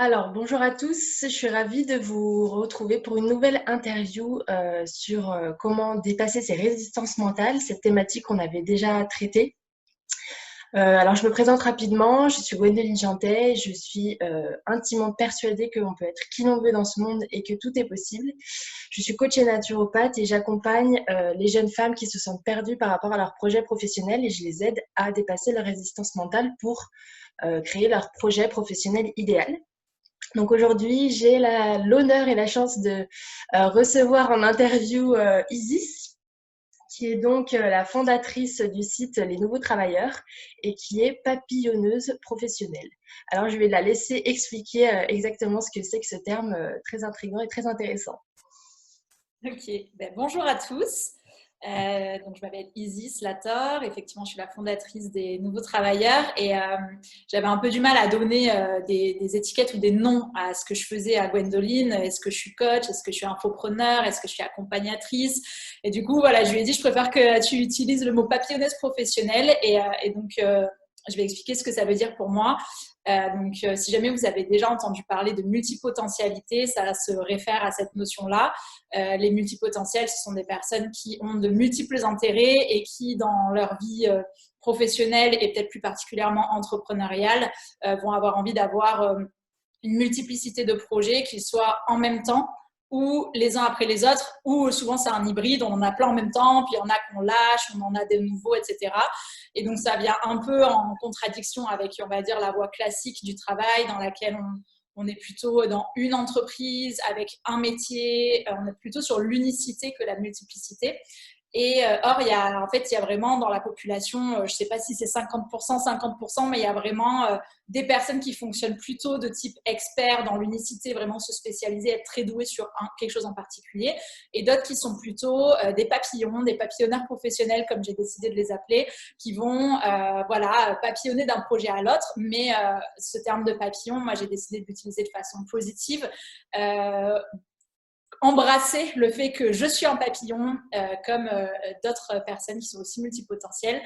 Alors, bonjour à tous, je suis ravie de vous retrouver pour une nouvelle interview sur comment dépasser ses résistances mentales, cette thématique qu'on avait déjà traitée. Alors, je me présente rapidement, je suis Gwendoline Jantet, je suis intimement persuadée qu'on peut être qui l'on veut dans ce monde et que tout est possible. Je suis coach et naturopathe et j'accompagne les jeunes femmes qui se sentent perdues par rapport à leur projet professionnel et je les aide à dépasser leur résistance mentale pour créer leur projet professionnel idéal. Donc aujourd'hui, j'ai l'honneur et la chance de recevoir en interview Isis, qui est donc la fondatrice du site Les Nouveaux Travailleurs et qui est papillonneuse professionnelle. Alors je vais la laisser expliquer exactement ce que c'est que ce terme très intriguant et très intéressant. Ok, bonjour à tous. Donc, je m'appelle Isis Lator. Effectivement, je suis la fondatrice des Nouveaux Travailleurs et j'avais un peu du mal à donner des étiquettes ou des noms à ce que je faisais à Gwendoline. Est-ce que je suis coach? Est-ce que je suis infopreneur? Est-ce que je suis accompagnatrice? Et du coup, voilà, je lui ai dit, je préfère que tu utilises le mot papillonneuse professionnelle et donc, je vais expliquer ce que ça veut dire pour moi. Si jamais vous avez déjà entendu parler de multipotentialité, ça se réfère à cette notion-là. Les multipotentiels, ce sont des personnes qui ont de multiples intérêts et qui, dans leur vie professionnelle et peut-être plus particulièrement entrepreneuriale, vont avoir envie d'avoir une multiplicité de projets, qu'ils soient en même temps ou les uns après les autres, ou souvent c'est un hybride, on en a plein en même temps, puis il y en a qu'on lâche, on en a des nouveaux, etc. Et donc ça vient un peu en contradiction avec, on va dire, la voie classique du travail dans laquelle on est plutôt dans une entreprise avec un métier, on est plutôt sur l'unicité que la multiplicité. Et or, il y a vraiment dans la population, je ne sais pas si c'est 50%, 50%, mais il y a vraiment des personnes qui fonctionnent plutôt de type expert dans l'unicité, vraiment se spécialiser, être très doué sur quelque chose en particulier, et d'autres qui sont plutôt des papillons, des papillonneurs professionnels, comme j'ai décidé de les appeler, qui vont papillonner d'un projet à l'autre. Mais ce terme de papillon, moi, j'ai décidé de l'utiliser de façon positive. Embrasser le fait que je suis un papillon comme d'autres personnes qui sont aussi multipotentielles.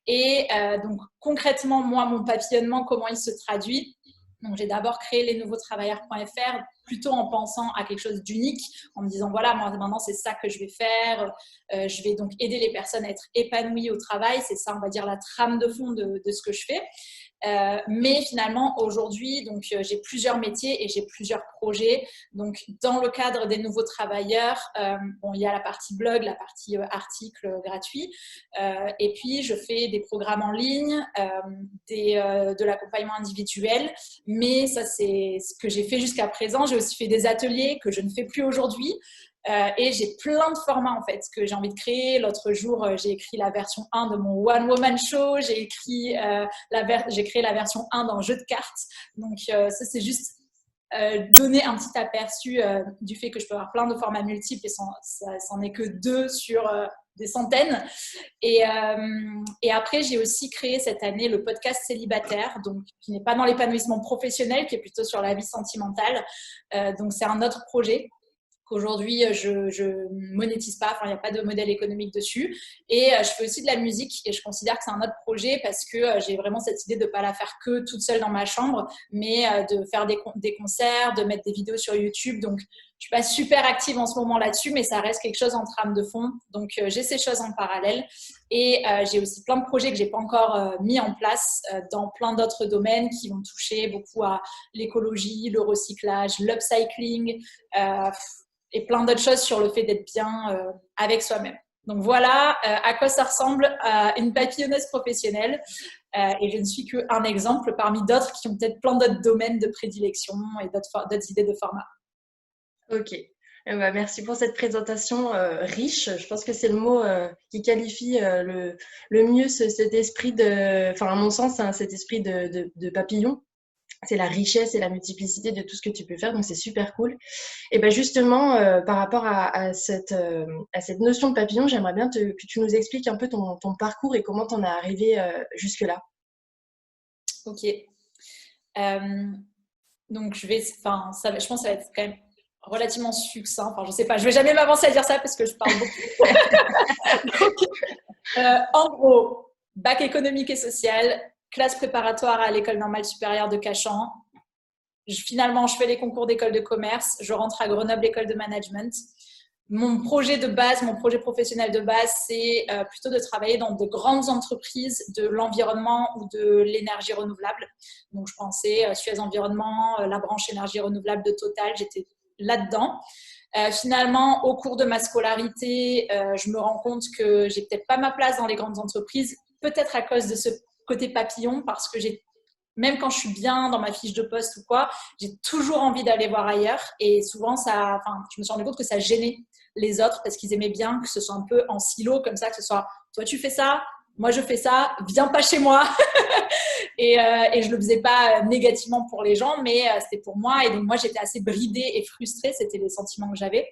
Et donc concrètement, moi, mon papillonnement, comment il se traduit? Donc, j'ai d'abord créé lesnouveautravailleurs.fr plutôt en pensant à quelque chose d'unique, en me disant, voilà, moi, maintenant, c'est ça que je vais faire. Je vais donc aider les personnes à être épanouies au travail. C'est ça, on va dire, la trame de fond de ce que je fais. Mais finalement, aujourd'hui, donc j'ai plusieurs métiers et j'ai plusieurs projets. Donc, dans le cadre des Nouveaux Travailleurs, il y a la partie blog, la partie article gratuit. Et puis, je fais des programmes en ligne, de l'accompagnement individuel. Mais ça, c'est ce que j'ai fait jusqu'à présent. J'ai aussi fait des ateliers que je ne fais plus aujourd'hui. Et j'ai plein de formats en fait que j'ai envie de créer. L'autre jour, j'ai écrit la version 1 de mon One Woman Show. J'ai créé la version 1 d'un jeu de cartes. Donc ça, c'est juste donner un petit aperçu du fait que je peux avoir plein de formats multiples et ça n'en est que deux sur des centaines. Et après, j'ai aussi créé cette année le podcast célibataire, donc qui n'est pas dans l'épanouissement professionnel, qui est plutôt sur la vie sentimentale. Donc c'est un autre projet qu'aujourd'hui je monétise pas, enfin il n'y a pas de modèle économique dessus. Et je fais aussi de la musique et je considère que c'est un autre projet parce que j'ai vraiment cette idée de ne pas la faire que toute seule dans ma chambre, mais de faire des concerts, de mettre des vidéos sur YouTube. Donc je suis pas super active en ce moment là-dessus, mais ça reste quelque chose en trame de fond. Donc j'ai ces choses en parallèle et j'ai aussi plein de projets que j'ai pas encore mis en place dans plein d'autres domaines qui vont toucher beaucoup à l'écologie, le recyclage, l'upcycling, et plein d'autres choses sur le fait d'être bien avec soi-même. Donc voilà à quoi ça ressemble à une papillonneuse professionnelle. Et je ne suis qu'un exemple parmi d'autres qui ont peut-être plein d'autres domaines de prédilection et d'autres idées de format. Ok. Merci pour cette présentation riche. Je pense que c'est le mot qui qualifie le mieux cet esprit enfin à mon sens, hein, cet esprit de papillon. C'est la richesse et la multiplicité de tout ce que tu peux faire, donc c'est super cool. Et ben justement, par rapport à cette notion de papillon, j'aimerais bien que tu nous expliques un peu ton parcours et comment tu en es arrivé jusque-là. Ok. Donc je pense que ça va être quand même relativement succinct. Enfin, je sais pas, je vais jamais m'avancer à dire ça parce que je parle beaucoup. Donc, en gros, bac économique et social, classe préparatoire à l'école normale supérieure de Cachan. Finalement, je fais les concours d'école de commerce, je rentre à Grenoble École de Management. Mon projet de base, mon projet professionnel de base, c'est plutôt de travailler dans de grandes entreprises de l'environnement ou de l'énergie renouvelable. Donc, je pensais Suez Environnement, la branche énergie renouvelable de Total, j'étais là-dedans. Finalement, au cours de ma scolarité, je me rends compte que j'ai peut-être pas ma place dans les grandes entreprises, peut-être à cause de ce côté papillon, parce que même quand je suis bien dans ma fiche de poste ou quoi, j'ai toujours envie d'aller voir ailleurs. Et souvent, je me suis rendu compte que ça gênait les autres parce qu'ils aimaient bien que ce soit un peu en silo, comme ça, que ce soit toi tu fais ça, moi je fais ça, viens pas chez moi. Et je le faisais pas négativement pour les gens, mais c'était pour moi. Et donc moi j'étais assez bridée et frustrée, c'était les sentiments que j'avais.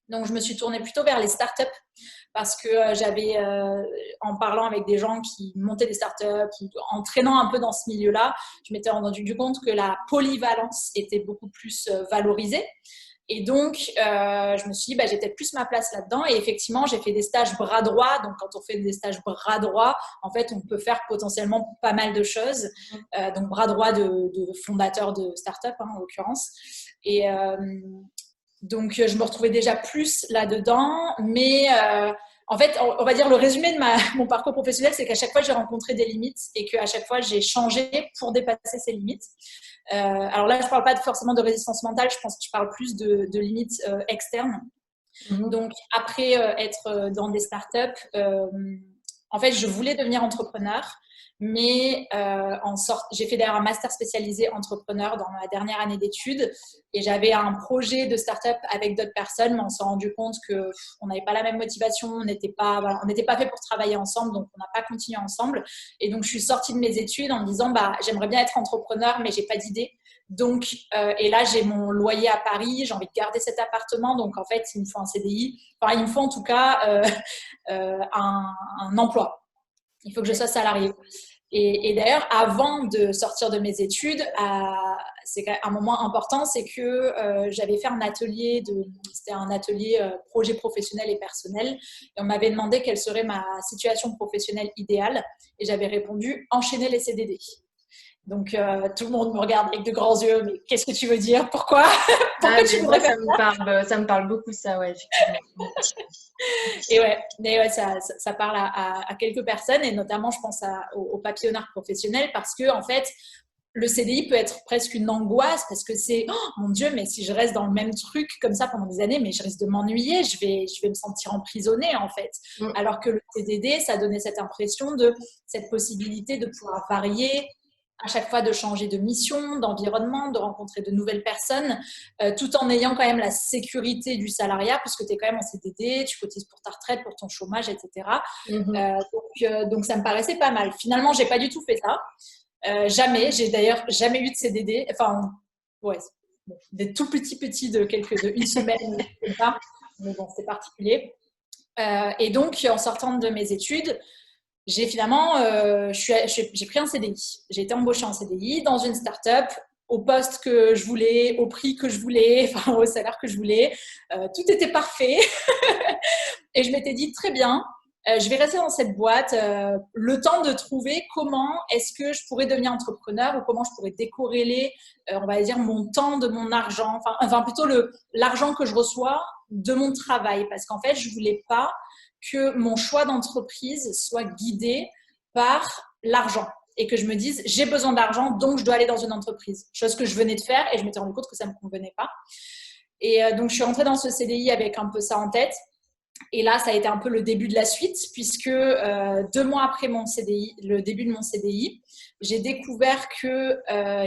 Donc je me suis tournée plutôt vers les startups parce que en parlant avec des gens qui montaient des startups, en traînant un peu dans ce milieu-là, je m'étais rendu compte que la polyvalence était beaucoup plus valorisée. Et donc, je me suis dit, j'ai peut-être plus ma place là-dedans. Et effectivement, j'ai fait des stages bras droit. Donc, quand on fait des stages bras droit, en fait, on peut faire potentiellement pas mal de choses. Donc, bras droit de fondateur de start-up, en l'occurrence. Et donc, je me retrouvais déjà plus là-dedans. Mais en fait, on va dire le résumé de mon parcours professionnel, c'est qu'à chaque fois, j'ai rencontré des limites et qu'à chaque fois, j'ai changé pour dépasser ces limites. Alors là, je ne parle pas forcément de résistance mentale, je pense que je parle plus de limites externes. Donc, après être dans des startups, en fait, je voulais devenir entrepreneur, mais j'ai fait d'ailleurs un master spécialisé entrepreneur dans ma dernière année d'études et j'avais un projet de startup avec d'autres personnes, mais on s'est rendu compte qu'on n'avait pas la même motivation, on n'était pas fait pour travailler ensemble, donc on n'a pas continué ensemble. Et donc, je suis sortie de mes études en me disant, j'aimerais bien être entrepreneur, mais j'ai pas d'idée. Donc, et là, j'ai mon loyer à Paris, j'ai envie de garder cet appartement, donc en fait, il me faut un CDI. Enfin, il me faut en tout cas un emploi. Il faut que je sois salariée. Et d'ailleurs, avant de sortir de mes études, c'est un moment important, c'est que j'avais fait un atelier, c'était un atelier projet professionnel et personnel, et on m'avait demandé quelle serait ma situation professionnelle idéale, et j'avais répondu enchaîner les CDD. Donc, tout le monde me regarde avec de grands yeux, mais qu'est-ce que tu veux dire? Pourquoi? Pourquoi tu voudrais faire ça? Ça me parle beaucoup, ça, ouais, effectivement. Et ça parle à quelques personnes, et notamment, je pense aux papillonnards professionnels, parce que, en fait, le CDI peut être presque une angoisse, parce que c'est, oh, mon Dieu, mais si je reste dans le même truc comme ça pendant des années, mais je risque de m'ennuyer, je vais me sentir emprisonnée, en fait. Alors que le CDD, ça donnait cette impression cette possibilité de pouvoir varier, à chaque fois de changer de mission, d'environnement, de rencontrer de nouvelles personnes, tout en ayant quand même la sécurité du salariat, puisque tu es quand même en CDD, tu cotises pour ta retraite, pour ton chômage, etc. Donc, ça me paraissait pas mal. Finalement, j'ai pas du tout fait ça. Jamais. J'ai d'ailleurs jamais eu de CDD. Enfin, ouais, des tout petits de une semaine, comme ça. Mais bon, c'est particulier. Et donc, en sortant de mes études, j'ai finalement, j'ai pris un CDI. J'ai été embauchée en CDI dans une start-up au poste que je voulais, au prix que je voulais, enfin au salaire que je voulais. Tout était parfait. Et je m'étais dit, très bien, je vais rester dans cette boîte le temps de trouver comment est-ce que je pourrais devenir entrepreneur ou comment je pourrais décorréler, on va dire, mon temps de mon argent, enfin plutôt l'argent que je reçois de mon travail. Parce qu'en fait, je voulais pas que mon choix d'entreprise soit guidé par l'argent et que je me dise j'ai besoin d'argent donc je dois aller dans une entreprise, chose que je venais de faire et je m'étais rendu compte que ça ne me convenait pas. Et donc je suis rentrée dans ce CDI avec un peu ça en tête. Et là, ça a été un peu le début de la suite, puisque 2 mois après le début de mon CDI, j'ai découvert que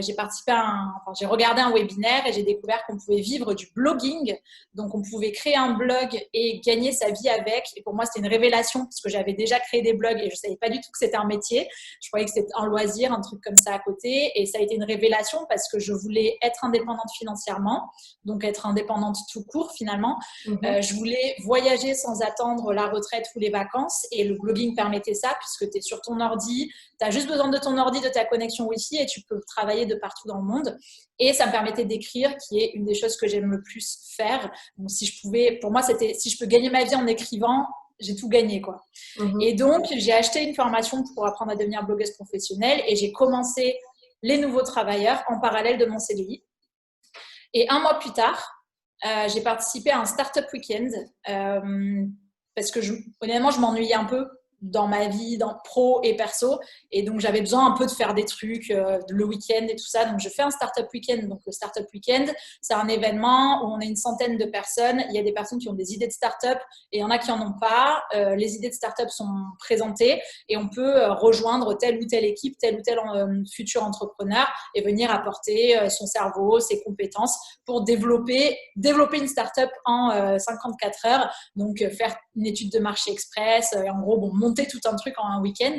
j'ai regardé un webinaire et j'ai découvert qu'on pouvait vivre du blogging. Donc, on pouvait créer un blog et gagner sa vie avec. Et pour moi, c'était une révélation parce que j'avais déjà créé des blogs et je ne savais pas du tout que c'était un métier. Je croyais que c'était un loisir, un truc comme ça à côté. Et ça a été une révélation parce que je voulais être indépendante financièrement, donc être indépendante tout court finalement. Je voulais voyager sans attendre la retraite ou les vacances et le blogging permettait ça puisque tu es sur ton ordi, tu as juste besoin de ton ordi, de ta connexion Wi-Fi et tu peux travailler de partout dans le monde. Et ça me permettait d'écrire, qui est une des choses que j'aime le plus faire. Donc, pour moi, c'était si je peux gagner ma vie en écrivant, j'ai tout gagné, quoi. Et donc, j'ai acheté une formation pour apprendre à devenir blogueuse professionnelle et j'ai commencé les nouveaux travailleurs en parallèle de mon CDI. Et un mois plus tard, j'ai participé à un Startup Weekend parce que honnêtement, je m'ennuyais un peu dans ma vie, dans pro et perso. Et donc, j'avais besoin un peu de faire des trucs le week-end et tout ça. Donc, je fais un Startup Weekend. Donc, le Startup Weekend, c'est un événement où on est une centaine de personnes. Il y a des personnes qui ont des idées de startup et il y en a qui n'en ont pas. Les idées de startup sont présentées et on peut rejoindre telle ou telle équipe, tel ou tel futur entrepreneur et venir apporter son cerveau, ses compétences pour développer une startup en 54 heures. Donc, faire une étude de marché express et en gros, monter tout un truc en un week-end.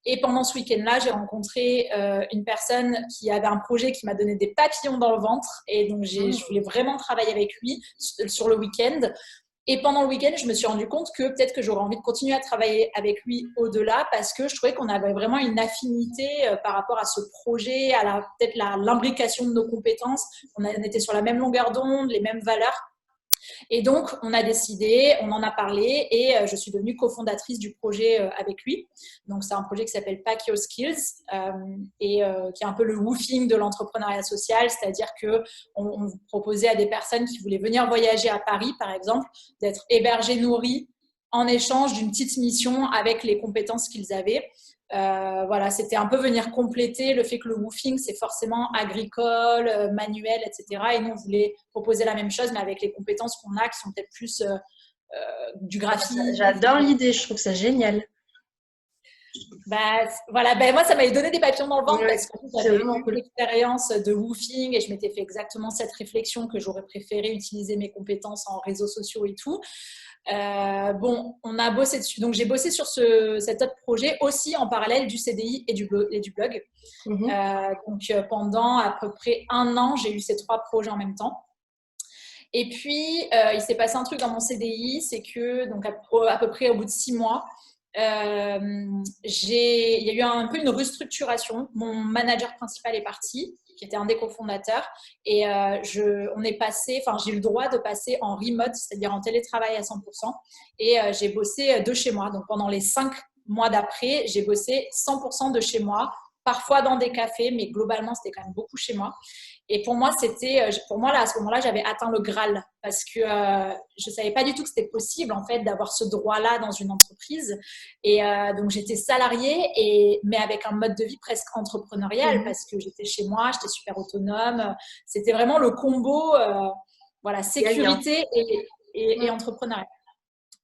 Et pendant ce week-end-là, j'ai rencontré une personne qui avait un projet qui m'a donné des papillons dans le ventre. Et donc, je voulais vraiment travailler avec lui sur le week-end. Et pendant le week-end, je me suis rendu compte que peut-être que j'aurais envie de continuer à travailler avec lui au-delà parce que je trouvais qu'on avait vraiment une affinité par rapport à ce projet, à peut-être l'imbrication de nos compétences. On était sur la même longueur d'onde, les mêmes valeurs. Et donc, on a décidé, on en a parlé et je suis devenue cofondatrice du projet avec lui. Donc, c'est un projet qui s'appelle Pack Your Skills et qui est un peu le woofing de l'entrepreneuriat social, c'est-à-dire qu'on proposait à des personnes qui voulaient venir voyager à Paris, par exemple, d'être hébergées, nourries en échange d'une petite mission avec les compétences qu'ils avaient. Voilà, c'était un peu venir compléter le fait que le woofing, c'est forcément agricole, manuel, etc. Et nous, on voulait proposer la même chose, mais avec les compétences qu'on a, qui sont peut-être plus du graphisme. J'adore l'idée, je trouve ça génial. Voilà, moi, ça m'avait donné des papillons dans le ventre parce que j'avais eu cool. l'expérience de woofing et je m'étais fait exactement cette réflexion que j'aurais préféré utiliser mes compétences en réseaux sociaux et tout. On a bossé dessus. Donc, j'ai bossé sur cet autre projet aussi en parallèle du CDI et du blog. Pendant à peu près 1 an, j'ai eu ces 3 projets en même temps. Et puis, il s'est passé un truc dans mon CDI, c'est que donc à peu près au bout de 6 mois, il y a eu un peu une restructuration. Mon manager principal est parti, qui était un des cofondateurs, et on est passé, enfin j'ai eu le droit de passer en remote, c'est-à-dire en télétravail à 100%, et j'ai bossé de chez moi. Donc pendant les 5 mois d'après, j'ai bossé 100% de chez moi, parfois dans des cafés, mais globalement c'était quand même beaucoup chez moi. Et pour moi, là, à ce moment-là, j'avais atteint le Graal parce que je ne savais pas du tout que c'était possible, en fait, d'avoir ce droit-là dans une entreprise. Et donc, j'étais salariée, mais avec un mode de vie presque entrepreneurial parce que j'étais chez moi, j'étais super autonome. C'était vraiment le combo, sécurité et entrepreneuriat.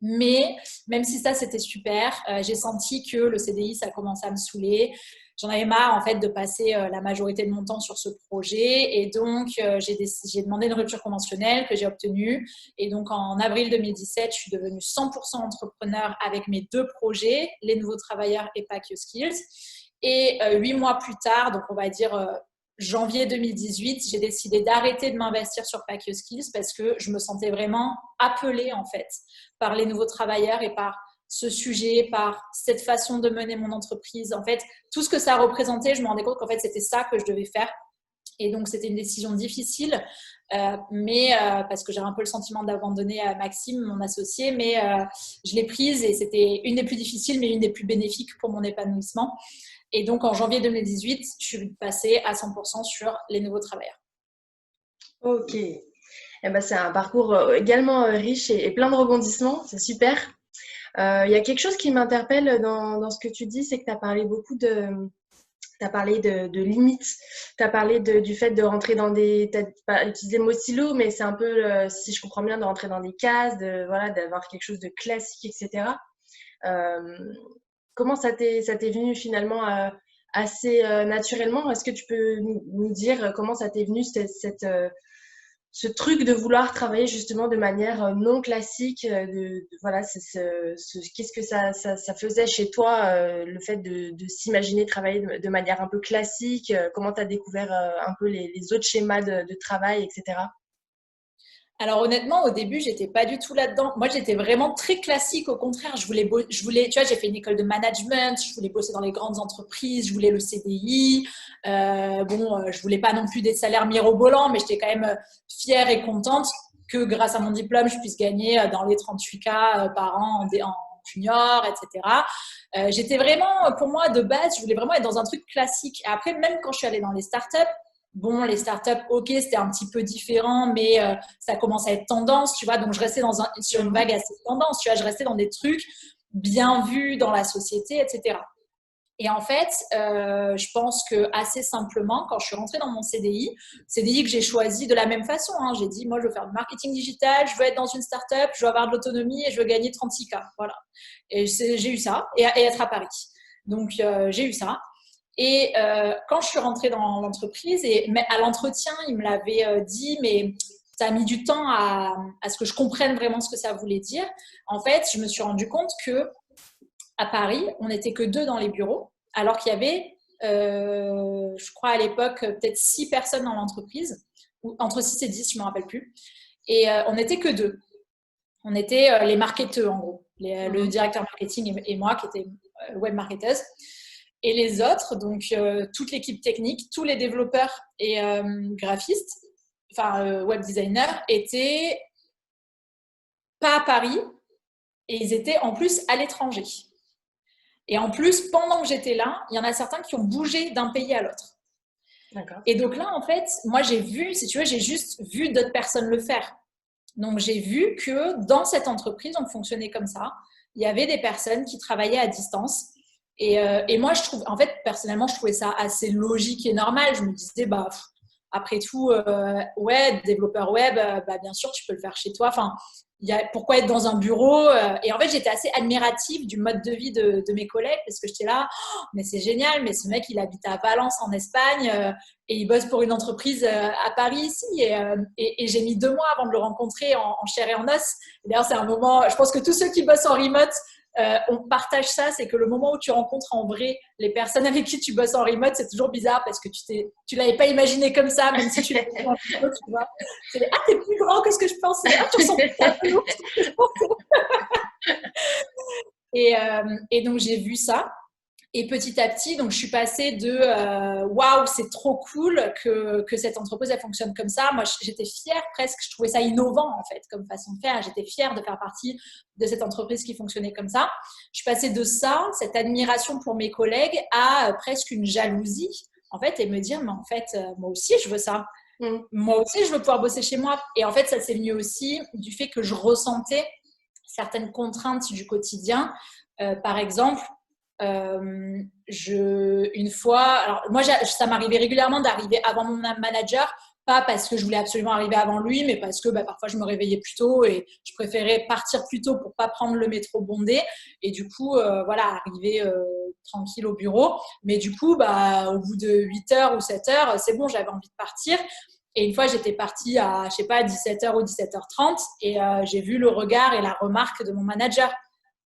Mais même si ça, c'était super, j'ai senti que le CDI, ça commençait à me saouler. J'en avais marre, en fait, de passer la majorité de mon temps sur ce projet. Et donc, j'ai demandé une rupture conventionnelle que j'ai obtenue. Et donc, en avril 2017, je suis devenue 100% entrepreneur avec mes 2 projets, Les Nouveaux Travailleurs et Pack Your Skills. Et 8 mois plus tard, donc on va dire janvier 2018, j'ai décidé d'arrêter de m'investir sur Pack Your Skills parce que je me sentais vraiment appelée, en fait, par les nouveaux travailleurs et par ce sujet, par cette façon de mener mon entreprise. En fait, tout ce que ça représentait, je me rendais compte qu'en fait, c'était ça que je devais faire. Et donc, c'était une décision difficile, parce que j'avais un peu le sentiment d'abandonner Maxime, mon associé, mais je l'ai prise et c'était une des plus difficiles, mais une des plus bénéfiques pour mon épanouissement. Et donc, en janvier 2018, je suis passée à 100% sur les nouveaux travailleurs. Ok. Eh ben, c'est un parcours également riche et plein de rebondissements. C'est super. Il y a quelque chose qui m'interpelle dans ce que tu dis, c'est que tu as parlé beaucoup tu as parlé de limites, tu as parlé du fait de rentrer dans des, tu n'as pas utilisé le mot silo, mais c'est un peu, si je comprends bien, de rentrer dans des cases, d'avoir quelque chose de classique, etc. Comment ça t'est venu finalement assez naturellement? Est-ce que tu peux nous dire comment ça t'est venu ce truc de vouloir travailler justement de manière non classique, qu'est-ce que ça faisait chez toi, le fait de s'imaginer travailler de manière un peu classique, comment tu as découvert un peu les autres schémas de travail, etc. Alors honnêtement, au début, j'étais pas du tout là-dedans. Moi, j'étais vraiment très classique. Au contraire, je voulais, tu vois, j'ai fait une école de management. Je voulais bosser dans les grandes entreprises. Je voulais le CDI. Je voulais pas non plus des salaires mirobolants, mais j'étais quand même fière et contente que grâce à mon diplôme, je puisse gagner dans les 38K par an en junior, etc. J'étais vraiment, pour moi, de base, je voulais vraiment être dans un truc classique. Et après, même quand je suis allée dans les startups, Bon, les startups, ok, c'était un petit peu différent, mais ça commence à être tendance, tu vois. Donc, je restais sur une vague assez tendance, tu vois. Je restais dans des trucs bien vus dans la société, etc. Et en fait, je pense que assez simplement, quand je suis rentrée dans mon CDI que j'ai choisi de la même façon, hein, j'ai dit, moi, je veux faire du marketing digital, je veux être dans une startup, je veux avoir de l'autonomie et je veux gagner 36K. Voilà. Et j'ai eu ça, et être à Paris. Donc, j'ai eu ça. Et quand je suis rentrée dans l'entreprise, mais à l'entretien, il me l'avait dit, mais ça a mis du temps à ce que je comprenne vraiment ce que ça voulait dire. En fait, je me suis rendu compte que à Paris, on n'était que 2 dans les bureaux, alors qu'il y avait, je crois à l'époque, peut-être 6 personnes dans l'entreprise, ou entre 6 et 10, je ne me rappelle plus. Et on n'était que 2. On était les marketeurs, en gros. Le directeur marketing et moi, qui étais web marketeuse. Et les autres, donc toute l'équipe technique, tous les développeurs et graphistes, enfin web designers, étaient pas à Paris et ils étaient en plus à l'étranger. Et en plus, pendant que j'étais là, il y en a certains qui ont bougé d'un pays à l'autre. D'accord. Et donc là, en fait, moi, j'ai vu, si tu veux, j'ai juste vu d'autres personnes le faire. Donc, j'ai vu que dans cette entreprise, on fonctionnait comme ça. Il y avait des personnes qui travaillaient à distance. Et moi, je trouve, en fait, personnellement, je trouvais ça assez logique et normal. Je me disais, bah, après tout, ouais, développeur web, bah, bien sûr, tu peux le faire chez toi. Enfin, pourquoi être dans un bureau Et en fait, j'étais assez admirative du mode de vie de mes collègues parce que j'étais là, oh, mais c'est génial, mais ce mec, il habite à Valence en Espagne et il bosse pour une entreprise à Paris ici. Et j'ai mis 2 mois avant de le rencontrer en chair et en os. Et d'ailleurs, c'est un moment, je pense que tous ceux qui bossent en remote, on partage ça, c'est que le moment où tu rencontres en vrai les personnes avec qui tu bosses en remote, c'est toujours bizarre parce que tu l'avais pas imaginé comme ça, même si tu l'avais fait en remote, tu vois. C'est ah, t'es plus grand que ce que je pensais, ah, tu ressembles pas à plus lourd que ce que je pensais. Et donc j'ai vu ça. Et petit à petit, donc je suis passée de waouh, c'est trop cool que cette entreprise elle fonctionne comme ça. Moi, j'étais fière presque, je trouvais ça innovant en fait comme façon de faire. J'étais fière de faire partie de cette entreprise qui fonctionnait comme ça. Je suis passée de ça, cette admiration pour mes collègues, à presque une jalousie en fait, et me dire mais en fait, moi aussi je veux ça. Moi aussi, je veux pouvoir bosser chez moi. Et en fait, ça c'est venu aussi du fait que je ressentais certaines contraintes du quotidien. Par exemple, une fois, alors moi, ça m'arrivait régulièrement d'arriver avant mon manager, pas parce que je voulais absolument arriver avant lui, mais parce que parfois je me réveillais plus tôt et je préférais partir plus tôt pour pas prendre le métro bondé et du coup, voilà, arriver tranquille au bureau. Mais du coup, au bout de 8 heures ou 7 heures, c'est bon, j'avais envie de partir. Et une fois, j'étais partie à, je sais pas, 17h ou 17h30 et j'ai vu le regard et la remarque de mon manager.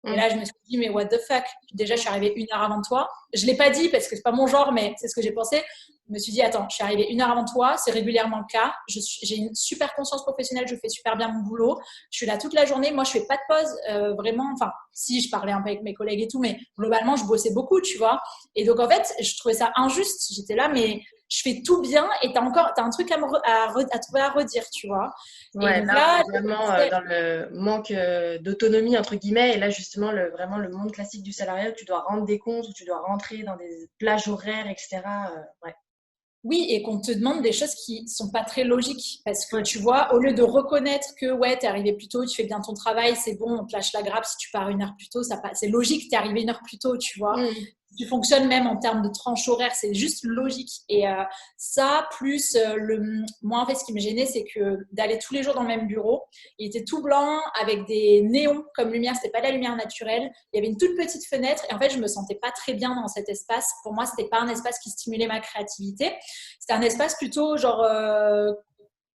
Et là, je me suis dit, mais what the fuck? Déjà, je suis arrivée 1 heure avant toi. Je ne l'ai pas dit parce que ce n'est pas mon genre, mais c'est ce que j'ai pensé. Je me suis dit, attends, je suis arrivée 1 heure avant toi. C'est régulièrement le cas. J'ai une super conscience professionnelle. Je fais super bien mon boulot. Je suis là toute la journée. Moi, je ne fais pas de pause. Vraiment, enfin, si, je parlais un peu avec mes collègues et tout, mais globalement, je bossais beaucoup, tu vois. Et donc, en fait, je trouvais ça injuste. J'étais là, mais je fais tout bien et t'as un truc à trouver à redire, tu vois. Ouais, et donc là, là, on est vraiment dans le manque d'autonomie, entre guillemets. Et là, justement, vraiment le monde classique du salariat où tu dois rendre des comptes, où tu dois rentrer dans des plages horaires, etc. Ouais. Oui, et qu'on te demande des choses qui sont pas très logiques. Parce que tu vois, au lieu de reconnaître que ouais, tu es arrivé plus tôt, tu fais bien ton travail, c'est bon, on te lâche la grappe si tu pars 1 heure plus tôt, c'est logique, tu es arrivé 1 heure plus tôt, tu vois. Tu fonctionnes même en termes de tranche horaire, c'est juste logique. Et ça, plus moi, en fait, ce qui me gênait, c'est que d'aller tous les jours dans le même bureau, il était tout blanc avec des néons comme lumière, c'était pas de la lumière naturelle. Il y avait une toute petite fenêtre et en fait, je me sentais pas très bien dans cet espace. Pour moi, c'était pas un espace qui stimulait ma créativité. C'était un espace plutôt genre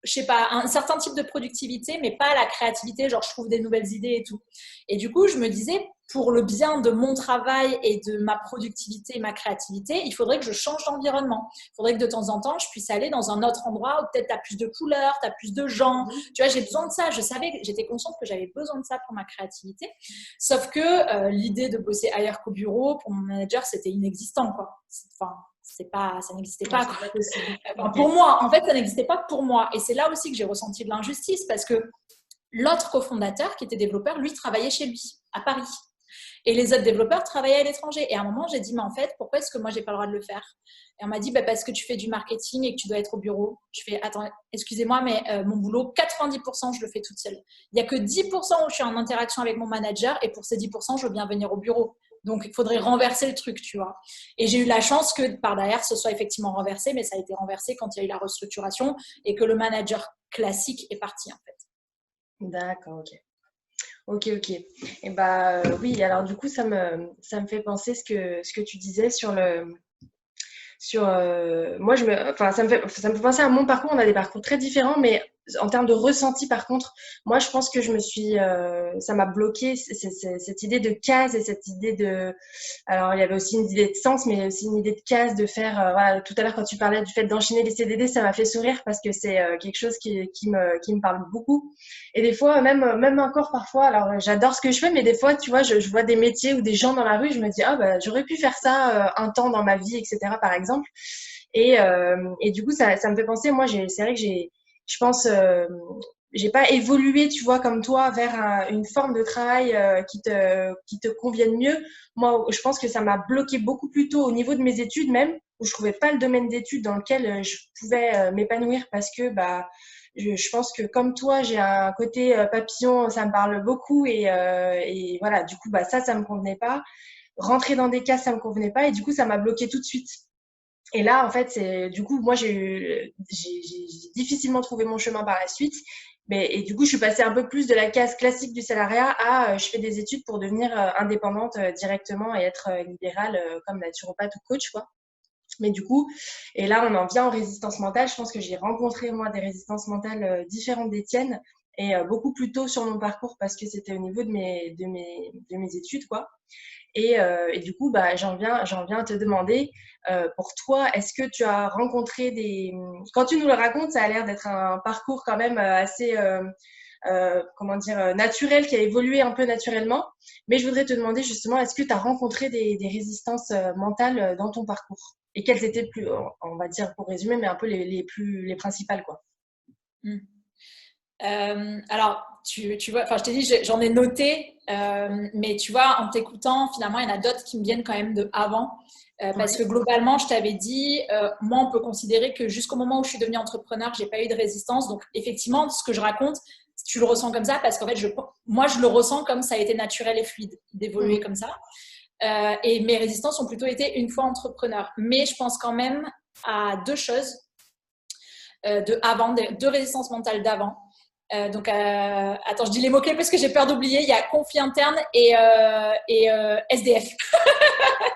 je sais pas, un certain type de productivité, mais pas la créativité, genre je trouve des nouvelles idées et tout. Et du coup, je me disais, pour le bien de mon travail et de ma productivité et ma créativité, il faudrait que je change d'environnement. Il faudrait que de temps en temps, je puisse aller dans un autre endroit où peut-être tu as plus de couleurs, tu as plus de gens. Tu vois, j'ai besoin de ça. Je savais, j'étais consciente que j'avais besoin de ça pour ma créativité. Sauf que l'idée de bosser ailleurs qu'au bureau, pour mon manager, c'était inexistant, quoi. Enfin, ça n'existait pas. Enfin, pour moi, en fait, ça n'existait pas pour moi. Et c'est là aussi que j'ai ressenti de l'injustice parce que l'autre cofondateur qui était développeur, lui, travaillait chez lui, à Paris. Et les autres développeurs travaillaient à l'étranger. Et à un moment, j'ai dit, mais en fait, pourquoi est-ce que moi, j'ai pas le droit de le faire? Et on m'a dit, bah, parce que tu fais du marketing et que tu dois être au bureau. Je fais, attends, excusez-moi, mais mon boulot, 90%, je le fais toute seule. Il n'y a que 10% où je suis en interaction avec mon manager et pour ces 10%, je veux bien venir au bureau. Donc, il faudrait renverser le truc, tu vois. Et j'ai eu la chance que par derrière, ce soit effectivement renversé, mais ça a été renversé quand il y a eu la restructuration et que le manager classique est parti, en fait. D'accord, ok. Ok, ok. Et bah oui, alors du coup, ça me fait penser ce que tu disais moi enfin ça me fait penser à mon parcours. On a des parcours très différents, mais en termes de ressenti, par contre, moi je pense que ça m'a bloqué cette idée de case et cette idée de, alors il y avait aussi une idée de sens, mais aussi une idée de case, de faire, voilà, tout à l'heure quand tu parlais du fait d'enchaîner les CDD, ça m'a fait sourire parce que c'est quelque chose qui me parle beaucoup. Et des fois, même encore parfois, alors j'adore ce que je fais, mais des fois, tu vois, je vois des métiers ou des gens dans la rue, je me dis, ah bah j'aurais pu faire ça un temps dans ma vie, etc., par exemple. Et du coup, ça me fait penser, moi, c'est vrai que je pense, j'ai pas évolué, tu vois, comme toi, vers une forme de travail qui te convienne mieux. Moi, je pense que ça m'a bloqué beaucoup plus tôt au niveau de mes études même, où je trouvais pas le domaine d'études dans lequel je pouvais m'épanouir parce que bah je pense que comme toi, j'ai un côté papillon, ça me parle beaucoup et voilà, du coup bah ça me convenait pas. Rentrer dans des cases, ça me convenait pas et du coup ça m'a bloqué tout de suite. Et là, en fait, c'est du coup, moi, j'ai difficilement trouvé mon chemin par la suite. Et du coup, je suis passée un peu plus de la case classique du salariat à je fais des études pour devenir indépendante directement et être libérale comme naturopathe ou coach, quoi. Mais du coup, et là, on en vient en résistance mentale. Je pense que j'ai rencontré, moi, des résistances mentales différentes des tiennes et beaucoup plus tôt sur mon parcours parce que c'était au niveau de mes études, quoi. Et du coup, bah, j'en viens à te demander, pour toi, est-ce que tu as rencontré des... Quand tu nous le racontes, ça a l'air d'être un parcours quand même assez, comment dire, naturel, qui a évolué un peu naturellement. Mais je voudrais te demander justement, est-ce que tu as rencontré des résistances mentales dans ton parcours? Et quelles étaient plus, on va dire pour résumer, mais un peu les principales, quoi. Mm. Alors, tu vois, enfin, je t'ai dit, j'en ai noté, mais tu vois, en t'écoutant, finalement, il y en a d'autres qui me viennent quand même de avant. Parce Ouais. que globalement, je t'avais dit, moi, on peut considérer que jusqu'au moment où je suis devenue entrepreneur, j'ai pas eu de résistance. Donc, effectivement, ce que je raconte, tu le ressens comme ça parce qu'en fait, moi, je le ressens comme ça a été naturel et fluide d'évoluer Mhm. comme ça. Et mes résistances ont plutôt été une fois entrepreneur. Mais je pense quand même à deux choses de avant, deux résistances mentales d'avant. Attends, je dis les mots-clés parce que j'ai peur d'oublier. Il y a conflit interne et SDF.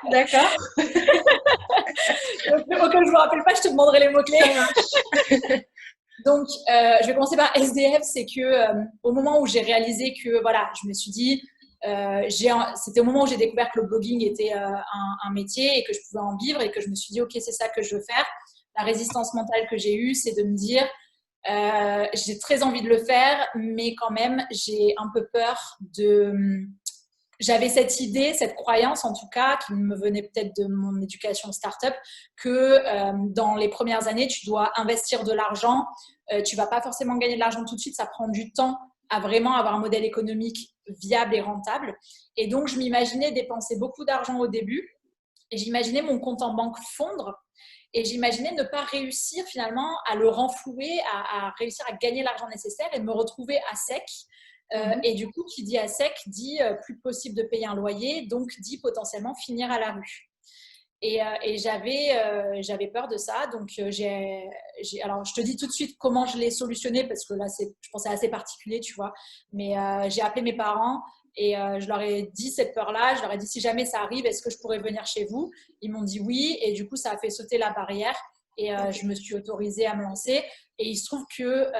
D'accord, Donc, au cas où je ne me rappelle pas, je te demanderai les mots-clés. ça marche. Donc, je vais commencer par SDF. C'est que au moment où j'ai réalisé que, voilà, je me suis dit, c'était au moment où j'ai découvert que le blogging était un métier et que je pouvais en vivre et que je me suis dit, OK, c'est ça que je veux faire. La résistance mentale que j'ai eue, c'est de me dire, j'ai très envie de le faire, mais quand même, j'ai un peu peur de... J'avais cette idée, cette croyance en tout cas, qui me venait peut-être de mon éducation startup, que dans les premières années, tu dois investir de l'argent. Tu vas pas forcément gagner de l'argent tout de suite, ça prend du temps à vraiment avoir un modèle économique viable et rentable. Et donc, je m'imaginais dépenser beaucoup d'argent au début et j'imaginais mon compte en banque fondre et j'imaginais ne pas réussir finalement à le renflouer, à réussir à gagner l'argent nécessaire et me retrouver à sec. Et du coup, qui dit à sec dit plus possible de payer un loyer, donc dit potentiellement finir à la rue. Et j'avais peur de ça. Donc, alors, je te dis tout de suite comment je l'ai solutionné parce que là, je pense que c'est assez particulier, tu vois. Mais j'ai appelé mes parents et je leur ai dit cette peur-là. Je leur ai dit si jamais ça arrive, est-ce que je pourrais venir chez vous? Ils m'ont dit oui. Et du coup, ça a fait sauter la barrière. Et je me suis autorisée à me lancer. Et il se trouve que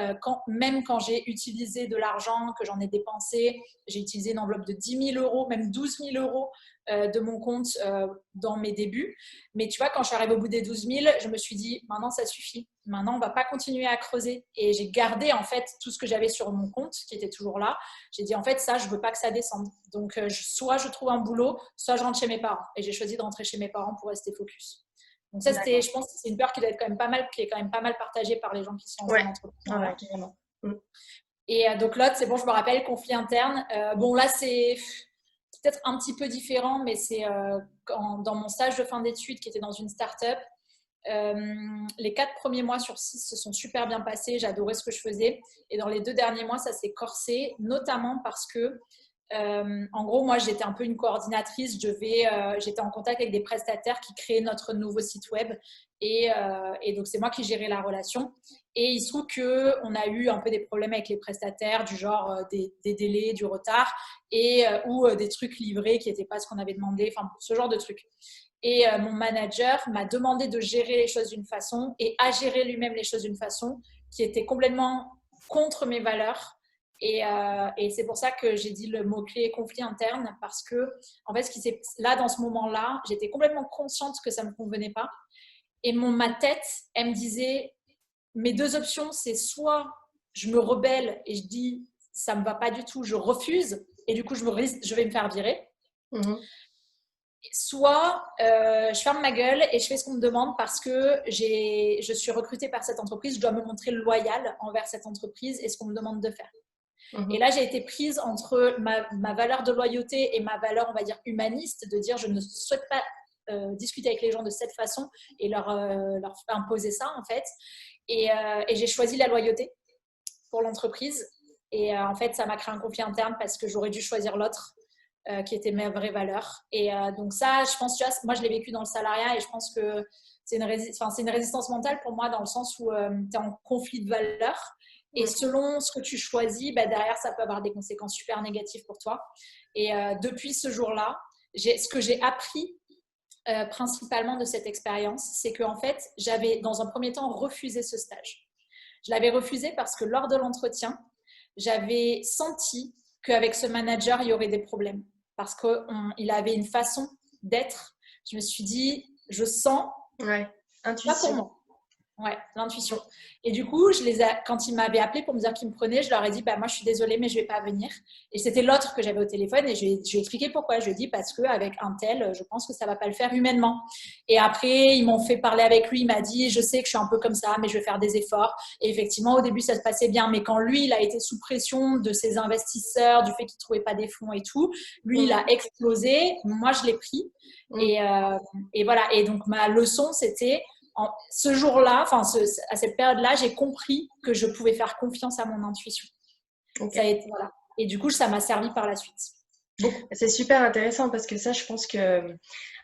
même quand j'ai utilisé de l'argent, que j'en ai dépensé, j'ai utilisé une enveloppe de 10 000 euros, même 12 000 euros de mon compte dans mes débuts. Mais tu vois, quand je suis arrivée au bout des 12 000, je me suis dit, maintenant, ça suffit. Maintenant, on ne va pas continuer à creuser. Et j'ai gardé, en fait, tout ce que j'avais sur mon compte, qui était toujours là. J'ai dit, en fait, ça, je ne veux pas que ça descende. Donc, soit je trouve un boulot, soit je rentre chez mes parents. Et j'ai choisi de rentrer chez mes parents pour rester focus. Donc ça, D'accord. je pense que c'est une peur qui doit être quand même pas mal, qui est quand même pas mal partagée par les gens qui sont Ouais, en ouais, ouais, entrepreneuriat. carrément. Mm. Et donc l'autre, c'est bon, je me rappelle, conflit interne. Bon, là, peut-être un petit peu différent, mais c'est dans mon stage de fin d'études qui était dans une start-up. Les 4 premiers mois sur 6 se sont super bien passés, j'adorais ce que je faisais. Et dans les 2 derniers mois, ça s'est corsé, notamment parce que, en gros, moi, j'étais un peu une coordinatrice. J'étais en contact avec des prestataires qui créaient notre nouveau site web. Et donc, c'est moi qui gérais la relation. Et il se trouve qu'on a eu un peu des problèmes avec les prestataires, du genre des délais, du retard, ou des trucs livrés qui n'étaient pas ce qu'on avait demandé, enfin, ce genre de trucs. Et mon manager m'a demandé de gérer les choses d'une façon et à gérer lui-même les choses d'une façon qui était complètement contre mes valeurs. Et c'est pour ça que j'ai dit le mot-clé conflit interne, parce que, en fait, là, dans ce moment-là, j'étais complètement consciente que ça ne me convenait pas. Et ma tête, elle me disait, mes 2 options, c'est soit je me rebelle et je dis, ça ne me va pas du tout, je refuse, et du coup, je vais me faire virer. Soit je ferme ma gueule et je fais ce qu'on me demande parce que je suis recrutée par cette entreprise, je dois me montrer loyale envers cette entreprise et ce qu'on me demande de faire. Et là, j'ai été prise entre ma valeur de loyauté et ma valeur, on va dire, humaniste, de dire je ne souhaite pas discuter avec les gens de cette façon et leur imposer ça, en fait. Et j'ai choisi la loyauté pour l'entreprise. Et en fait, ça m'a créé un conflit interne parce que j'aurais dû choisir l'autre. Qui étaient mes vraies valeurs. Et donc ça, je pense, tu vois, moi je l'ai vécu dans le salariat et je pense que c'est une résistance mentale pour moi dans le sens où tu es en conflit de valeurs et selon ce que tu choisis, derrière ça peut avoir des conséquences super négatives pour toi. Et depuis ce jour-là, ce que j'ai appris principalement de cette expérience, c'est qu'en fait, j'avais dans un premier temps refusé ce stage. Je l'avais refusé parce que lors de l'entretien, j'avais senti qu'avec ce manager, il y aurait des problèmes. Parce qu'il avait une façon d'être. Je me suis dit, je sens, intuition. pas pour moi. Ouais, l'intuition. Et du coup, quand ils m'avaient appelé pour me dire qu'ils me prenaient, je leur ai dit, moi je suis désolée, mais je ne vais pas venir. Et c'était l'autre que j'avais au téléphone et je lui ai expliqué pourquoi. Je lui ai dit, parce qu'avec un tel, je pense que ça ne va pas le faire humainement. Et après, ils m'ont fait parler avec lui. Il m'a dit, je sais que je suis un peu comme ça, mais je vais faire des efforts. Et effectivement, au début, ça se passait bien. Mais quand lui, il a été sous pression de ses investisseurs, du fait qu'il ne trouvait pas des fonds et tout, lui, il a explosé. Moi, je l'ai pris. Et voilà. Et donc, ma leçon, c'était... ce jour-là, à cette période-là, j'ai compris que je pouvais faire confiance à mon intuition. Voilà. Et du coup, ça m'a servi par la suite. C'est super intéressant parce que ça, je pense que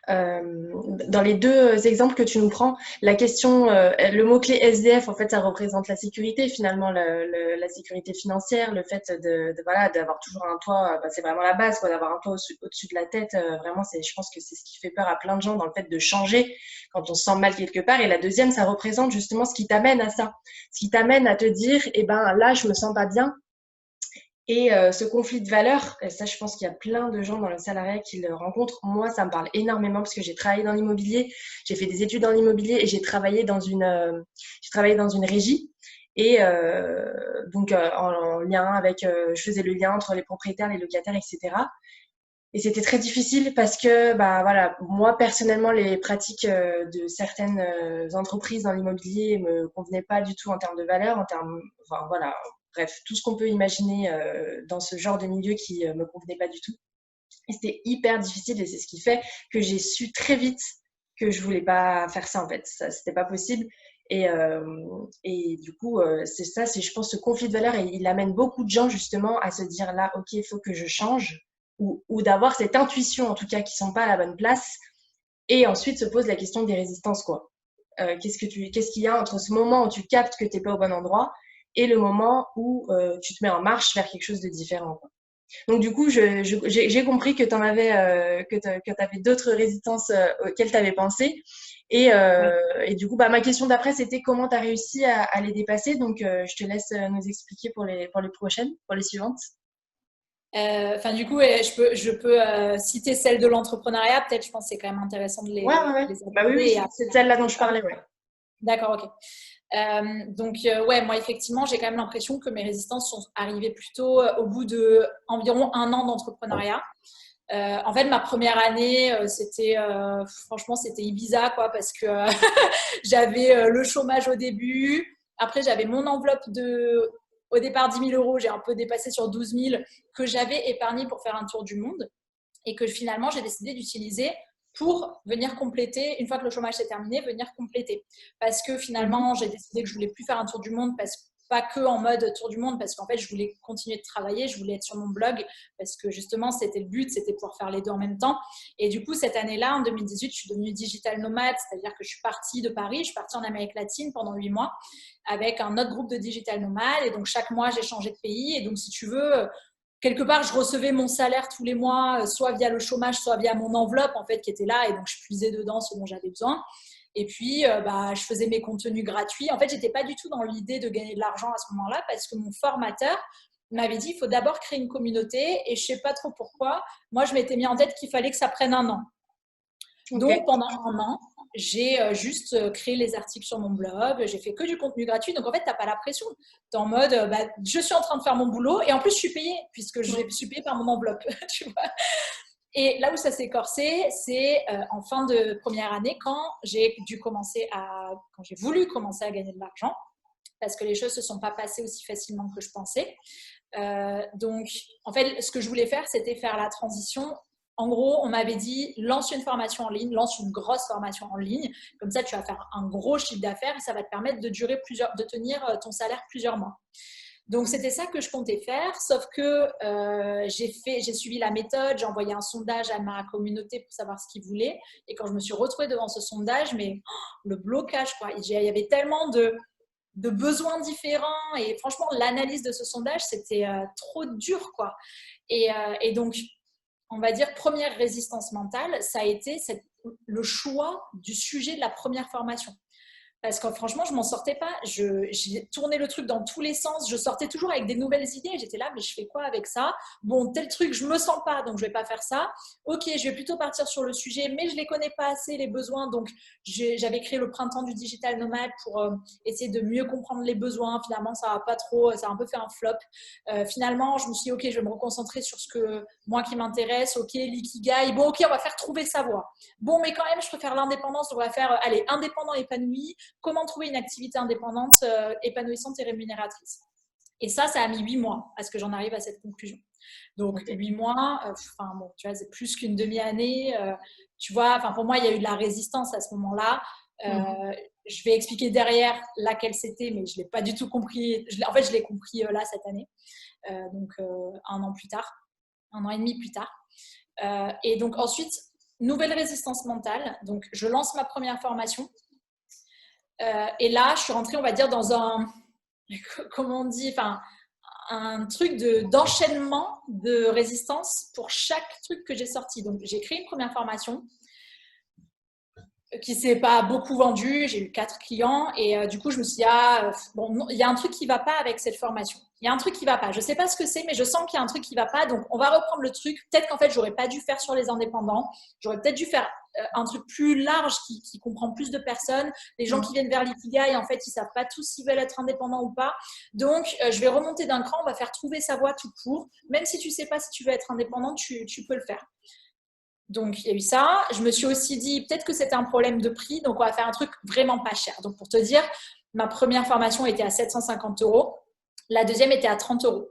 dans les 2 exemples que tu nous prends, la question, le mot-clé SDF, en fait, ça représente la sécurité, finalement, la sécurité financière, le fait d'avoir toujours un toit, c'est vraiment la base, quoi, d'avoir un toit au-dessus de la tête. Vraiment, je pense que c'est ce qui fait peur à plein de gens dans le fait de changer quand on se sent mal quelque part. Et la deuxième, ça représente justement ce qui t'amène à ça, ce qui t'amène à te dire, là, je me sens pas bien. Et ce conflit de valeurs, ça, je pense qu'il y a plein de gens dans le salariat qui le rencontrent. Moi, ça me parle énormément parce que j'ai travaillé dans l'immobilier, j'ai fait des études dans l'immobilier et j'ai travaillé dans une régie. Et donc, en lien avec, je faisais le lien entre les propriétaires, les locataires, etc. Et c'était très difficile parce que, moi, personnellement, les pratiques de certaines entreprises dans l'immobilier me convenaient pas du tout en termes de valeurs, bref, tout ce qu'on peut imaginer dans ce genre de milieu qui me convenait pas du tout. Et c'était hyper difficile et c'est ce qui fait que j'ai su très vite que je voulais pas faire ça en fait. Ça, c'était pas possible. Et du coup, c'est je pense ce conflit de valeurs et il amène beaucoup de gens justement à se dire là, ok, il faut que je change ou d'avoir cette intuition en tout cas qui sont pas à la bonne place. Et ensuite se pose la question des résistances quoi. Qu'est-ce qu'il y a entre ce moment où tu captes que t'es pas au bon endroit et le moment où tu te mets en marche vers quelque chose de différent, quoi. Donc du coup, j'ai compris que tu avais d'autres résistances auxquelles tu avais pensé. Et du coup, ma question d'après, c'était comment tu as réussi à les dépasser. Donc, je te laisse nous expliquer pour les prochaines, pour les suivantes. Du coup, je peux citer celle de l'entrepreneuriat. Peut-être, je pense que c'est quand même intéressant de les aborder. Oui, c'est celle-là dont je parlais, ouais. D'accord, ok. Moi, effectivement, j'ai quand même l'impression que mes résistances sont arrivées plutôt au bout de environ 1 an d'entrepreneuriat. En fait, ma première année, franchement, c'était Ibiza, quoi, parce que j'avais le chômage au début. Après, j'avais mon enveloppe au départ 10 000 euros. J'ai un peu dépassé sur 12 000 que j'avais épargné pour faire un tour du monde. et que finalement, j'ai décidé d'utiliser pour venir compléter, une fois que le chômage s'est terminé, venir compléter. Parce que finalement, j'ai décidé que je voulais plus faire un tour du monde, pas que en mode tour du monde, parce qu'en fait, je voulais continuer de travailler, je voulais être sur mon blog, parce que justement, c'était le but, c'était pouvoir faire les deux en même temps. Et du coup, cette année-là, en 2018, je suis devenue digital nomade, c'est-à-dire que je suis partie de Paris, je suis partie en Amérique latine pendant 8 mois, avec un autre groupe de digital nomades. Et donc, chaque mois, j'ai changé de pays. Et donc, si tu veux, quelque part, je recevais mon salaire tous les mois, soit via le chômage, soit via mon enveloppe, en fait, qui était là. Et donc, je puisais dedans ce dont j'avais besoin. Et puis, je faisais mes contenus gratuits. En fait, je n'étais pas du tout dans l'idée de gagner de l'argent à ce moment-là parce que mon formateur m'avait dit il faut d'abord créer une communauté. Et je ne sais pas trop pourquoi. Moi, je m'étais mis en tête qu'il fallait que ça prenne un an. Donc, pendant un an, j'ai juste créé les articles sur mon blog. J'ai fait que du contenu gratuit. Donc, en fait, tu n'as pas la pression. Tu es en mode je suis en train de faire mon boulot et en plus, je suis payée puisque je suis payée par mon enveloppe. Tu vois. Et là où ça s'est corsé, c'est en fin de première année quand j'ai voulu commencer à gagner de l'argent parce que les choses ne se sont pas passées aussi facilement que je pensais. Donc, en fait, ce que je voulais faire, c'était faire la transition. En gros, on m'avait dit, lance une formation en ligne, lance une grosse formation en ligne. Comme ça, tu vas faire un gros chiffre d'affaires et ça va te permettre de tenir ton salaire plusieurs mois. Donc, c'était ça que je comptais faire, sauf que j'ai suivi la méthode, j'ai envoyé un sondage à ma communauté pour savoir ce qu'ils voulaient. Et quand je me suis retrouvée devant ce sondage, le blocage, quoi. Il y avait tellement de besoins différents. Et franchement, l'analyse de ce sondage, c'était trop dur, quoi. Et donc, on va dire, première résistance mentale, ça a été le choix du sujet de la première formation. Parce que franchement, je m'en sortais pas. J'ai tourné le truc dans tous les sens. Je sortais toujours avec des nouvelles idées. J'étais là, mais je fais quoi avec ça? Bon, tel truc, je me sens pas, donc je vais pas faire ça. Ok, je vais plutôt partir sur le sujet, mais je les connais pas assez, les besoins. Donc, j'avais créé le printemps du digital nomade pour essayer de mieux comprendre les besoins. Finalement, ça a pas trop, ça a un peu fait un flop. Finalement, je me suis dit, ok, je vais me reconcentrer sur ce que moi qui m'intéresse. Ok, l'ikigai. Bon, ok, on va faire trouver sa voie. Bon, mais quand même, je préfère l'indépendance. On va faire, allez, indépendant épanoui. Comment trouver une activité indépendante, épanouissante et rémunératrice. Et ça a mis 8 mois à ce que j'en arrive à cette conclusion. Donc, 8 mois, tu vois, c'est plus qu'une demi-année. Tu vois, pour moi, il y a eu de la résistance à ce moment-là. Je vais expliquer derrière laquelle c'était, mais je ne l'ai pas du tout compris. En fait, je l'ai compris là, cette année. Donc, un an plus tard, 1 an et demi plus tard. Et donc, ensuite, nouvelle résistance mentale. Donc, je lance ma première formation. Et là, je suis rentrée, on va dire, dans comment on dit, un truc d'enchaînement de résistance pour chaque truc que j'ai sorti. Donc, j'ai créé une première formation qui ne s'est pas beaucoup vendue. J'ai eu 4 clients et du coup, je me suis dit, il y a un truc qui ne va pas avec cette formation. Il y a un truc qui ne va pas. Je ne sais pas ce que c'est, mais je sens qu'il y a un truc qui ne va pas. Donc, on va reprendre le truc. Peut-être qu'en fait, je n'aurais pas dû faire sur les indépendants. J'aurais peut-être dû faire un truc plus large qui comprend plus de personnes. Les gens qui viennent vers l'ikigai, en fait, ils ne savent pas tous s'ils veulent être indépendants ou pas. Donc, je vais remonter d'un cran. On va faire trouver sa voie tout court. Même si tu ne sais pas si tu veux être indépendant, tu peux le faire. Donc, il y a eu ça. Je me suis aussi dit, peut-être que c'était un problème de prix, donc on va faire un truc vraiment pas cher. Donc, pour te dire, ma première formation était à 750 €. La deuxième était à 30 €.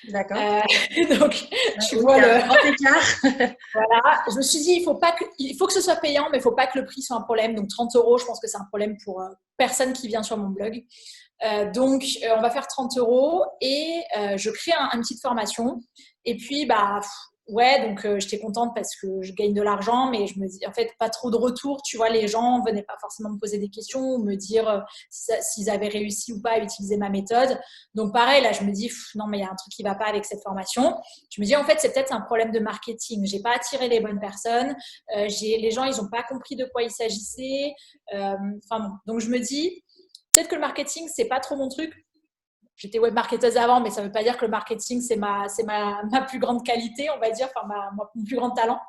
D'accord. Donc, tu vois le grand écart. Voilà. Je me suis dit, il faut que ce soit payant, mais il ne faut pas que le prix soit un problème. Donc, 30 €, je pense que c'est un problème pour personne qui vient sur mon blog. Donc, on va faire 30 € et je crée une petite formation. Et puis, donc j'étais contente parce que je gagne de l'argent, mais je me dis, en fait, pas trop de retour. Tu vois, les gens ne venaient pas forcément me poser des questions ou me dire s'ils avaient réussi ou pas à utiliser ma méthode. Donc, pareil, là, je me dis, non, mais il y a un truc qui ne va pas avec cette formation. Je me dis, en fait, c'est peut-être un problème de marketing. Je n'ai pas attiré les bonnes personnes. Les gens, ils n'ont pas compris de quoi il s'agissait. Donc, je me dis, peut-être que le marketing, c'est pas trop mon truc. J'étais webmarketeuse avant, mais ça ne veut pas dire que le marketing, c'est ma plus grande qualité, on va dire, mon plus grand talent.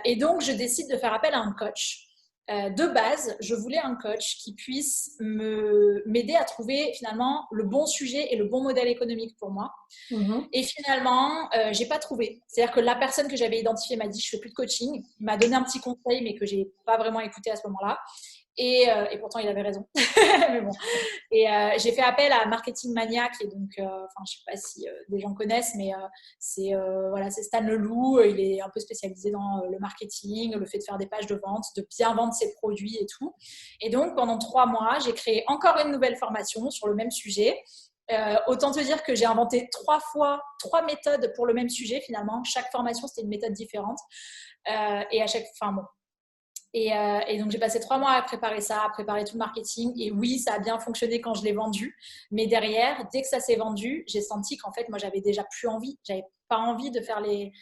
Et donc, je décide de faire appel à un coach. De base, je voulais un coach qui puisse m'aider à trouver finalement le bon sujet et le bon modèle économique pour moi. Et finalement, je n'ai pas trouvé. C'est-à-dire que la personne que j'avais identifiée m'a dit « je ne fais plus de coaching ». Il m'a donné un petit conseil, mais que je n'ai pas vraiment écouté à ce moment-là. Et pourtant, il avait raison. Mais bon. Et j'ai fait appel à Marketing Mania, qui est donc, je ne sais pas si des gens connaissent, mais voilà, c'est Stan Leloup. Il est un peu spécialisé dans le marketing, le fait de faire des pages de vente, de bien vendre ses produits et tout. Et donc, pendant 3 mois, j'ai créé encore une nouvelle formation sur le même sujet. Autant te dire que j'ai inventé 3 fois 3 méthodes pour le même sujet finalement. Chaque formation, c'était une méthode différente. Et à chaque fin, bon. Et donc, j'ai passé 3 mois à préparer ça, à préparer tout le marketing. Et oui, ça a bien fonctionné quand je l'ai vendu. Mais derrière, dès que ça s'est vendu, j'ai senti qu'en fait, moi, j'avais déjà plus envie. J'avais pas envie de faire les...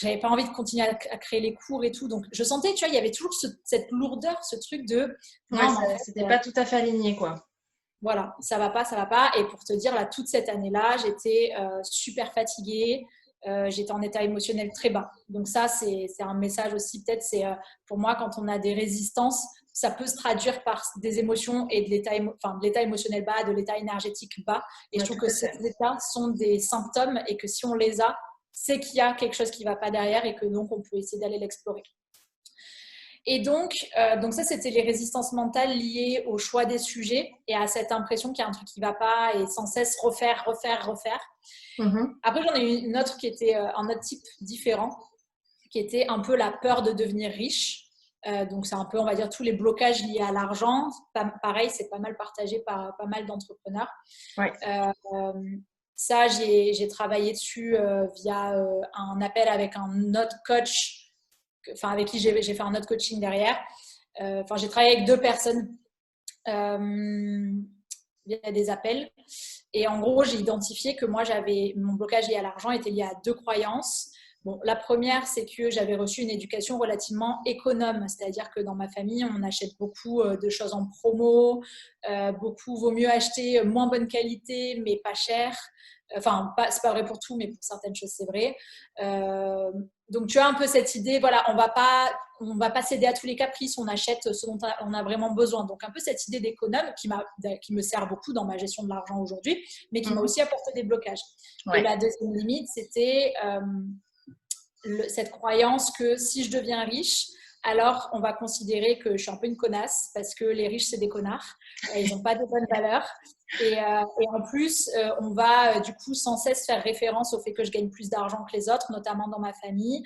J'avais pas envie de continuer à créer les cours et tout. Donc, je sentais, tu vois, il y avait toujours cette lourdeur, ce truc de... Ouais, Non, mais en fait, c'était pas tout à fait aligné, quoi. voilà, ça va pas, ça va pas. Et pour te dire, là, toute cette année-là, j'étais super fatiguée. J'étais en état émotionnel très bas. Donc ça, c'est un message aussi, peut-être, c'est pour moi, quand on a des résistances, ça peut se traduire par des émotions et de l'état émotionnel bas, de l'état énergétique bas. Et Ouais, je trouve tout que à ces fait. états sont des symptômes et que si on les a, c'est qu'il y a quelque chose qui ne va pas derrière et que donc on peut essayer d'aller l'explorer. Et donc ça, c'était les résistances mentales liées au choix des sujets et à cette impression qu'il y a un truc qui ne va pas et sans cesse refaire. Après, j'en ai eu une autre qui était un autre type différent, qui était un peu la peur de devenir riche. Donc, c'est un peu, on va dire, tous les blocages liés à l'argent. Pareil, c'est pas mal partagé par pas mal d'entrepreneurs. Ouais. Ça, j'ai travaillé dessus via un appel avec un autre coach, avec qui j'ai fait un autre coaching derrière. J'ai travaillé avec 2 personnes via des appels. Et en gros, j'ai identifié que moi, mon blocage lié à l'argent était lié à 2 croyances. Bon, la première, c'est que j'avais reçu une éducation relativement économe, c'est-à-dire que dans ma famille, on achète beaucoup de choses en promo, beaucoup vaut mieux acheter moins bonne qualité, mais pas cher. Enfin, c'est pas vrai pour tout, mais pour certaines choses, c'est vrai. Donc, tu as un peu cette idée, voilà, on va pas céder à tous les caprices, on achète ce dont on a vraiment besoin. Donc, un peu cette idée d'économe qui me sert beaucoup dans ma gestion de l'argent aujourd'hui, mais qui m'a aussi apporté des blocages. Ouais. Et la deuxième limite, c'était cette croyance que si je deviens riche, alors on va considérer que je suis un peu une connasse parce que les riches, c'est des connards. Ils n'ont pas de bonnes valeurs. Et en plus, on va du coup sans cesse faire référence au fait que je gagne plus d'argent que les autres, notamment dans ma famille.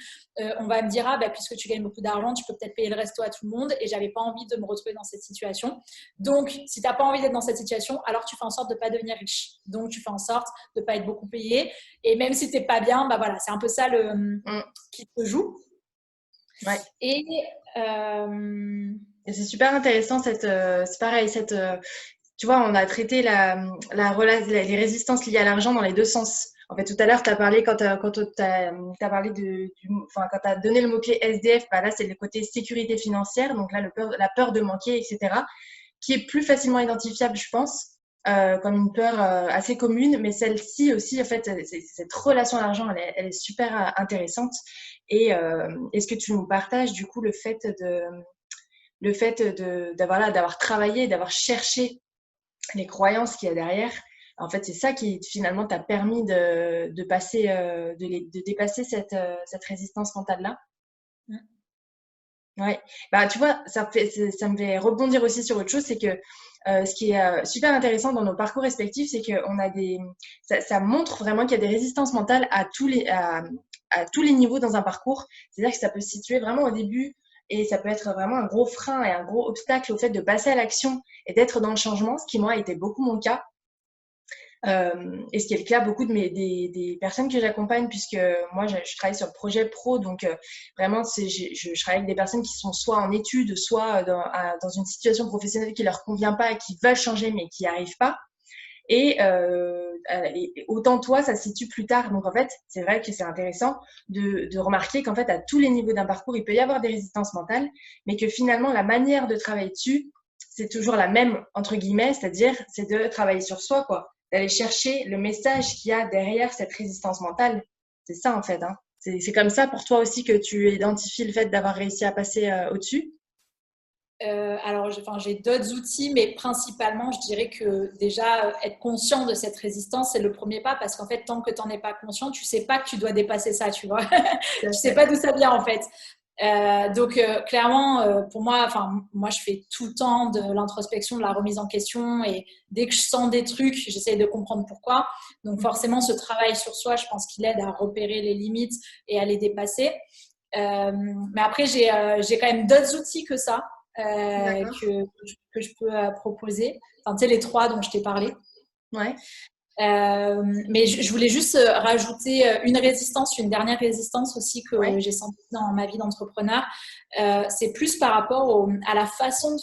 On va me dire, puisque tu gagnes beaucoup d'argent, tu peux peut-être payer le resto à tout le monde. Et j'avais pas envie de me retrouver dans cette situation. Donc, si tu n'as pas envie d'être dans cette situation, alors tu fais en sorte de ne pas devenir riche. Donc, tu fais en sorte de ne pas être beaucoup payé. Et même si tu n'es pas bien, voilà, c'est un peu ça qui te joue. Ouais. Et c'est super intéressant, c'est pareil, tu vois, on a traité les résistances liées à l'argent dans les 2 sens. En fait, tout à l'heure, tu as parlé, quand tu as parlé quand tu as donné le mot-clé SDF, là, c'est le côté sécurité financière, donc là, la peur de manquer, etc., qui est plus facilement identifiable, je pense, comme une peur assez commune, mais celle-ci aussi, en fait, cette relation à l'argent, elle est super intéressante. Et est-ce que tu nous partages, du coup, le fait d'avoir travaillé, d'avoir cherché les croyances qu'il y a derrière. En fait, c'est ça qui finalement t'a permis de dépasser cette résistance mentale-là. Ouais. Tu vois, ça me fait rebondir aussi sur autre chose, c'est que ce qui est super intéressant dans nos parcours respectifs, c'est qu'on a ça montre vraiment qu'il y a des résistances mentales à tous les niveaux dans un parcours. C'est-à-dire que ça peut se situer vraiment au début et ça peut être vraiment un gros frein et un gros obstacle au fait de passer à l'action et d'être dans le changement, ce qui, moi, a été beaucoup mon cas. Et ce qui est le cas beaucoup des personnes que j'accompagne, puisque moi, je travaille sur le projet pro. Donc, vraiment, je travaille avec des personnes qui sont soit en études, soit dans une situation professionnelle qui ne leur convient pas et qui veulent changer, mais qui n'y arrivent pas. Et autant toi, ça se situe plus tard. Donc, en fait, c'est vrai que c'est intéressant de remarquer qu'en fait, à tous les niveaux d'un parcours, il peut y avoir des résistances mentales, mais que finalement, la manière de travailler dessus, c'est toujours la même, entre guillemets, c'est-à-dire, c'est de travailler sur soi, quoi. D'aller chercher le message qu'il y a derrière cette résistance mentale. C'est ça, en fait. Hein. C'est comme ça pour toi aussi que tu identifies le fait d'avoir réussi à passer au-dessus? Alors, j'ai d'autres outils, mais principalement, je dirais que déjà, être conscient de cette résistance, c'est le premier pas, parce qu'en fait, tant que tu n'en es pas conscient, tu ne sais pas que tu dois dépasser ça, tu vois. Tu ne sais pas d'où ça vient, en fait. Clairement, pour moi, moi, je fais tout le temps de l'introspection, de la remise en question, et dès que je sens des trucs, j'essaye de comprendre pourquoi. Donc forcément, ce travail sur soi, je pense qu'il aide à repérer les limites et à les dépasser. Mais après, j'ai quand même d'autres outils que ça D'accord. que je peux proposer. Enfin, tu sais, les 3 dont je t'ai parlé. Ouais. Mais je voulais juste rajouter une dernière résistance aussi que Ouais. j'ai sentie dans ma vie d'entrepreneur. C'est plus par rapport à la façon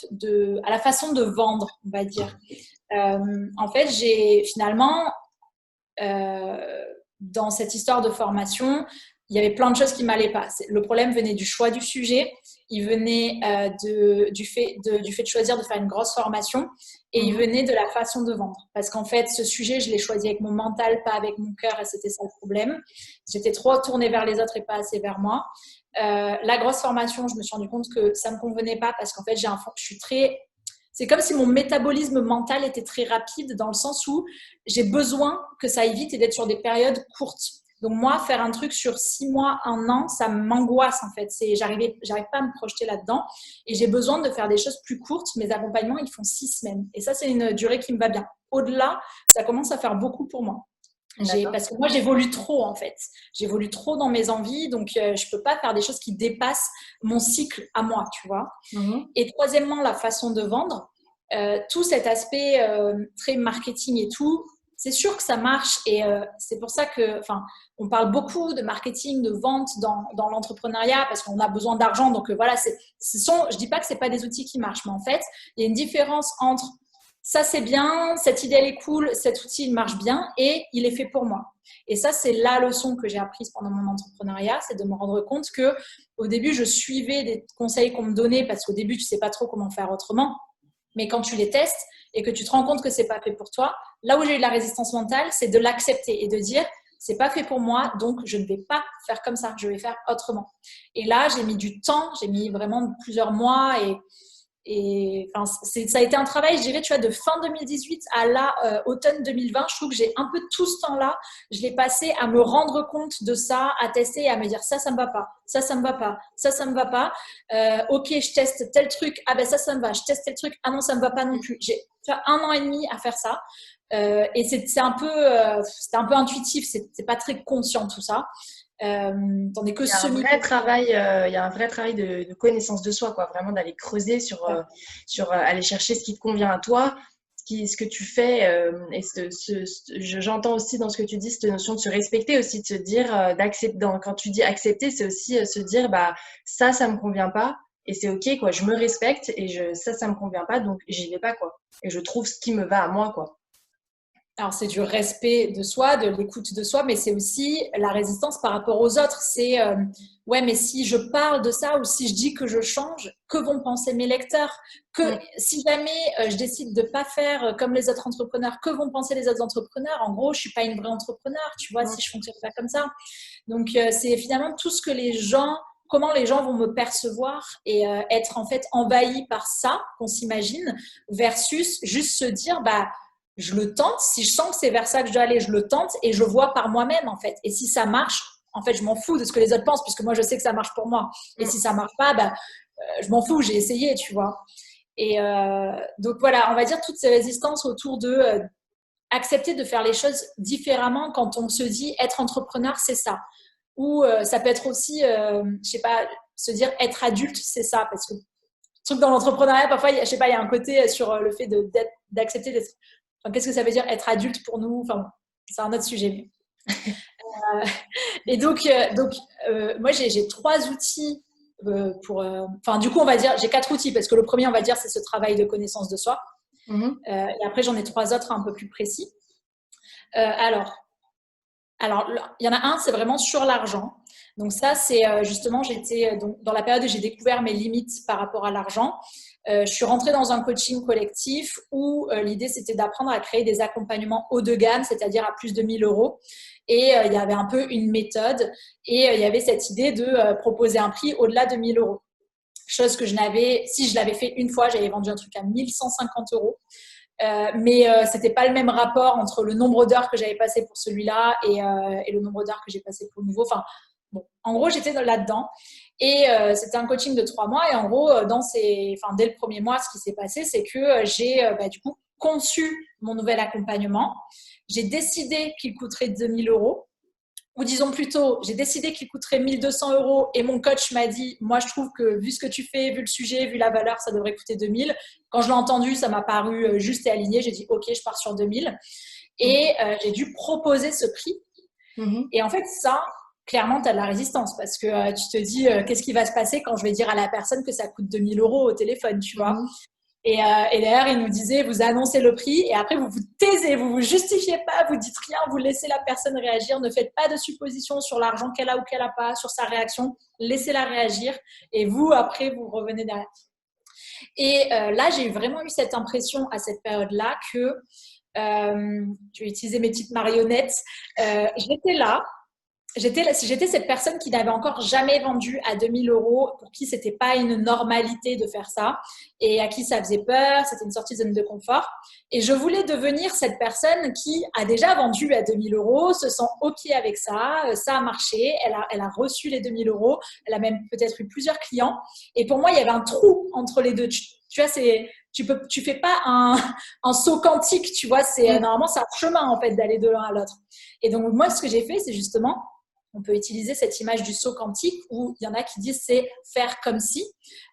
à la façon de vendre, on va dire. En fait, j'ai finalement, dans cette histoire de formation, il y avait plein de choses qui m'allaient pas. Le problème venait du choix du sujet, il venait du fait de choisir de faire une grosse formation, et il venait de la façon de vendre. Parce qu'en fait, ce sujet, je l'ai choisi avec mon mental, pas avec mon cœur, et c'était ça le problème. J'étais trop tournée vers les autres et pas assez vers moi. La grosse formation, je me suis rendu compte que ça me convenait pas, parce qu'en fait, je suis très... C'est comme si mon métabolisme mental était très rapide, dans le sens où j'ai besoin que ça aille vite et d'être sur des périodes courtes. Donc moi, faire un truc sur 6 mois, 1 an, ça m'angoisse en fait. J'arrive pas à me projeter là-dedans, et j'ai besoin de faire des choses plus courtes. Mes accompagnements, ils font 6 semaines, et ça, c'est une durée qui me va bien. Au-delà, ça commence à faire beaucoup pour moi. D'accord. Parce que moi, j'évolue trop en fait. J'évolue trop dans mes envies, donc je peux pas faire des choses qui dépassent mon cycle à moi, tu vois. Et troisièmement, la façon de vendre. Tout cet aspect très marketing et tout, c'est sûr que ça marche, et c'est pour ça que, on parle beaucoup de marketing, de vente dans l'entrepreneuriat, parce qu'on a besoin d'argent. Donc voilà, je dis pas que c'est pas des outils qui marchent, mais en fait, il y a une différence entre ça c'est bien, cette idée elle est cool, cet outil il marche bien et il est fait pour moi. Et ça, c'est la leçon que j'ai apprise pendant mon entrepreneuriat, c'est de me rendre compte que au début, je suivais des conseils qu'on me donnait, parce qu'au début, tu sais pas trop comment faire autrement. Mais quand tu les testes et que tu te rends compte que c'est pas fait pour toi, là où j'ai eu de la résistance mentale, c'est de l'accepter et de dire c'est pas fait pour moi, donc je ne vais pas faire comme ça, je vais faire autrement. Et là, j'ai mis du temps, j'ai mis vraiment plusieurs mois, ça a été un travail, je dirais, tu vois, de fin 2018 à là, automne 2020. Je trouve que j'ai un peu tout ce temps-là, je l'ai passé à me rendre compte de ça, à tester et à me dire ça me va pas, ça me va pas, ça me va pas. Ok, je teste tel truc, ah ben ça me va, je teste tel truc, ah non, ça me va pas non plus. J'ai fait 1 an et demi à faire ça. Et c'était un peu intuitif, c'est pas très conscient tout ça. Tandis que Il y a un semi vrai travail, il y a un vrai travail de connaissance de soi, quoi. Vraiment d'aller creuser sur aller chercher ce qui te convient à toi, ce que tu fais. Et j'entends aussi dans ce que tu dis cette notion de se respecter aussi, de se dire, d'accepter. Quand tu dis accepter, c'est aussi se dire, bah ça me convient pas, et c'est ok, quoi. Je me respecte et ça me convient pas, donc j'y vais pas, quoi. Et je trouve ce qui me va à moi, quoi. Alors, c'est du respect de soi, de l'écoute de soi, mais c'est aussi la résistance par rapport aux autres. Ouais, mais si je parle de ça, ou si je dis que je change, que vont penser mes lecteurs? Si jamais je décide de pas faire comme les autres entrepreneurs, que vont penser les autres entrepreneurs? En gros, je suis pas une vraie entrepreneur, tu vois, si je fonctionne pas comme ça. Donc, c'est finalement tout ce que comment les gens vont me percevoir, et être en fait envahi par ça qu'on s'imagine, versus juste se dire, bah, je le tente. Si je sens que c'est vers ça que je dois aller, je le tente, et je vois par moi-même en fait. Et si ça marche, en fait, je m'en fous de ce que les autres pensent, puisque moi je sais que ça marche pour moi. Et si ça marche pas, bah, je m'en fous, j'ai essayé, tu vois. Et donc voilà, on va dire toutes ces résistances autour de accepter de faire les choses différemment. Quand on se dit être entrepreneur, c'est ça. Ou ça peut être aussi, je sais pas, se dire être adulte, c'est ça. Parce que truc dans l'entrepreneuriat, parfois, je sais pas, il y a un côté sur le fait d'accepter d'être. Enfin, qu'est-ce que ça veut dire être adulte pour nous? Enfin, c'est un autre sujet. Et moi, j'ai 3 outils enfin, du coup, on va dire, j'ai 4 outils, parce que le premier, on va dire, c'est ce travail de connaissance de soi. Et après, j'en ai 3 autres un peu plus précis. Alors, il y en a un, c'est vraiment sur l'argent. Donc ça, c'est justement, j'étais dans la période où j'ai découvert mes limites par rapport à l'argent. Je suis rentrée dans un coaching collectif où l'idée, c'était d'apprendre à créer des accompagnements haut de gamme, c'est-à-dire à plus de 1 000 euros. Et il y avait un peu une méthode, et il y avait cette idée de proposer un prix au-delà de 1 000 euros. Chose que si je l'avais fait une fois, j'avais vendu un truc à 1 150 euros. Mais c'était pas le même rapport entre le nombre d'heures que j'avais passé pour celui-là et le nombre d'heures que j'ai passé pour le nouveau. Enfin, bon, en gros, j'étais là-dedans. Et c'était un coaching de 3 mois. Et en gros, dès le premier mois, ce qui s'est passé, c'est que j'ai du coup conçu mon nouvel accompagnement. J'ai décidé qu'il coûterait 2 000 euros. Ou disons plutôt, j'ai décidé qu'il coûterait 1 200 euros et mon coach m'a dit, moi je trouve que vu ce que tu fais, vu le sujet, vu la valeur, ça devrait coûter 2 000. Quand je l'ai entendu, ça m'a paru juste et aligné. J'ai dit, ok, je pars sur 2 000. Et j'ai dû proposer ce prix. Et en fait, ça, clairement, tu as de la résistance parce que tu te dis, qu'est-ce qui va se passer quand je vais dire à la personne que ça coûte 2 000 euros au téléphone, tu vois. Et d'ailleurs, il nous disait, vous annoncez le prix et après, vous vous taisez, vous vous justifiez pas, vous dites rien, vous laissez la personne réagir. Ne faites pas de suppositions sur l'argent qu'elle a ou qu'elle a pas, sur sa réaction. Laissez-la réagir et vous, après, vous revenez derrière. Et là, j'ai vraiment eu cette impression à cette période-là que, je vais utiliser mes petites marionnettes, j'étais là. J'étais cette personne qui n'avait encore jamais vendu à 2 000 euros, pour qui c'était pas une normalité de faire ça et à qui ça faisait peur, c'était une sortie de zone de confort. Et je voulais devenir cette personne qui a déjà vendu à 2 000 euros, se sent OK avec ça, ça a marché, elle a reçu les 2 000 euros, elle a même peut-être eu plusieurs clients. Et pour moi, il y avait un trou entre les deux. Tu vois, tu fais pas un saut quantique, tu vois, normalement, c'est un chemin en fait d'aller de l'un à l'autre. Et donc, moi, ce que j'ai fait, c'est justement, on peut utiliser cette image du saut quantique où il y en a qui disent c'est faire comme si.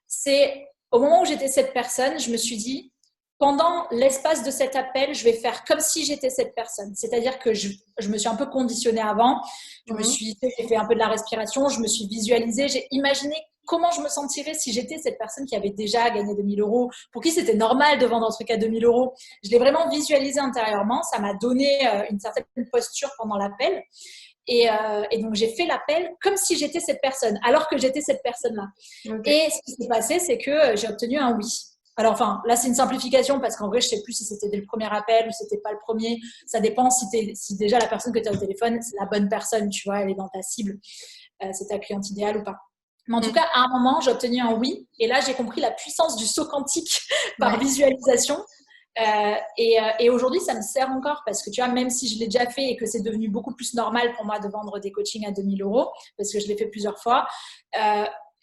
C'est au moment où j'étais cette personne, je me suis dit, pendant l'espace de cet appel, je vais faire comme si j'étais cette personne. C'est-à-dire que je me suis un peu conditionnée avant. J'ai fait un peu de la respiration, je me suis visualisée, j'ai imaginé comment je me sentirais si j'étais cette personne qui avait déjà gagné 2 000 euros, pour qui c'était normal de vendre un truc à 2 000 euros. Je l'ai vraiment visualisé intérieurement. Ça m'a donné une certaine posture pendant l'appel. Et donc, j'ai fait l'appel comme si j'étais cette personne, alors que j'étais cette personne-là. Et ce qui s'est passé, c'est que j'ai obtenu un oui. Alors, enfin, là, c'est une simplification parce qu'en vrai, je ne sais plus si c'était dès le premier appel ou si c'était pas le premier. Ça dépend si déjà la personne que tu as au téléphone, c'est la bonne personne, tu vois, elle est dans ta cible, c'est ta cliente idéale ou pas. Mais en tout cas, à un moment, j'ai obtenu un oui. Et là, j'ai compris la puissance du saut quantique par visualisation. Et aujourd'hui, ça me sert encore parce que tu vois, même si je l'ai déjà fait et que c'est devenu beaucoup plus normal pour moi de vendre des coachings à 2 000 euros, parce que je l'ai fait plusieurs fois,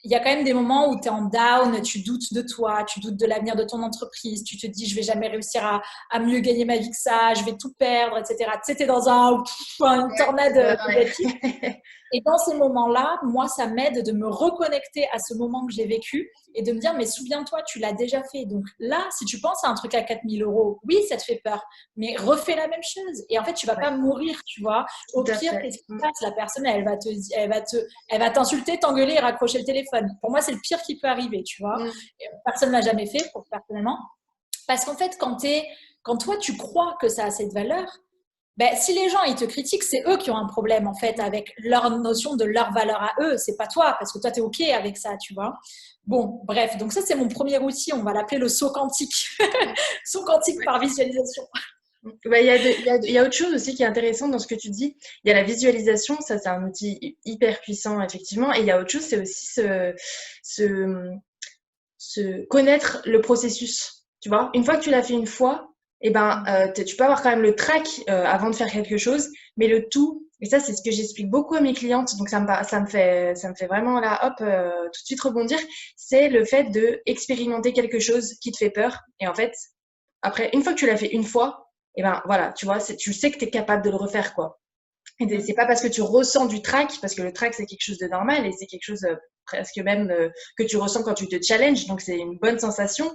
il y a quand même des moments où tu es en down, tu doutes de toi, tu doutes de l'avenir de ton entreprise, tu te dis je vais jamais réussir à mieux gagner ma vie que ça, je vais tout perdre, etc. Tu sais, t'es dans une tornade négative. Et dans ces moments-là, moi, ça m'aide de me reconnecter à ce moment que j'ai vécu et de me dire, mais souviens-toi, tu l'as déjà fait. Donc là, si tu penses à un truc à 4 000 euros, oui, ça te fait peur, mais refais la même chose. Et en fait, tu vas pas mourir, tu vois. Au pire, qu'est-ce qui se passe? La personne, elle va t'insulter, t'engueuler et raccrocher le téléphone. Pour moi, c'est le pire qui peut arriver, tu vois. Personne ne l'a jamais fait, personnellement. Parce qu'en fait, quand toi, tu crois que ça a cette valeur, ben, si les gens ils te critiquent, c'est eux qui ont un problème en fait avec leur notion de leur valeur à eux, c'est pas toi, parce que toi tu es OK avec ça, tu vois. Bon, bref, donc ça c'est mon premier outil, on va l'appeler le saut quantique. Saut quantique par visualisation. Bah, il y a autre chose aussi qui est intéressant dans ce que tu dis. Il y a la visualisation, ça c'est un outil hyper puissant effectivement, et il y a autre chose, c'est aussi se connaître le processus. Tu vois, une fois que tu l'as fait une fois, eh ben, tu peux avoir quand même le trac avant de faire quelque chose, mais le tout, et ça c'est ce que j'explique beaucoup à mes clientes, donc ça me fait vraiment là, hop, tout de suite rebondir, c'est le fait de expérimenter quelque chose qui te fait peur, et en fait, après, une fois que tu l'as fait une fois, eh ben voilà, tu vois, tu sais que tu es capable de le refaire, quoi. Et c'est pas parce que tu ressens du trac, parce que le trac c'est quelque chose de normal et c'est quelque chose presque même que tu ressens quand tu te challenges, donc c'est une bonne sensation.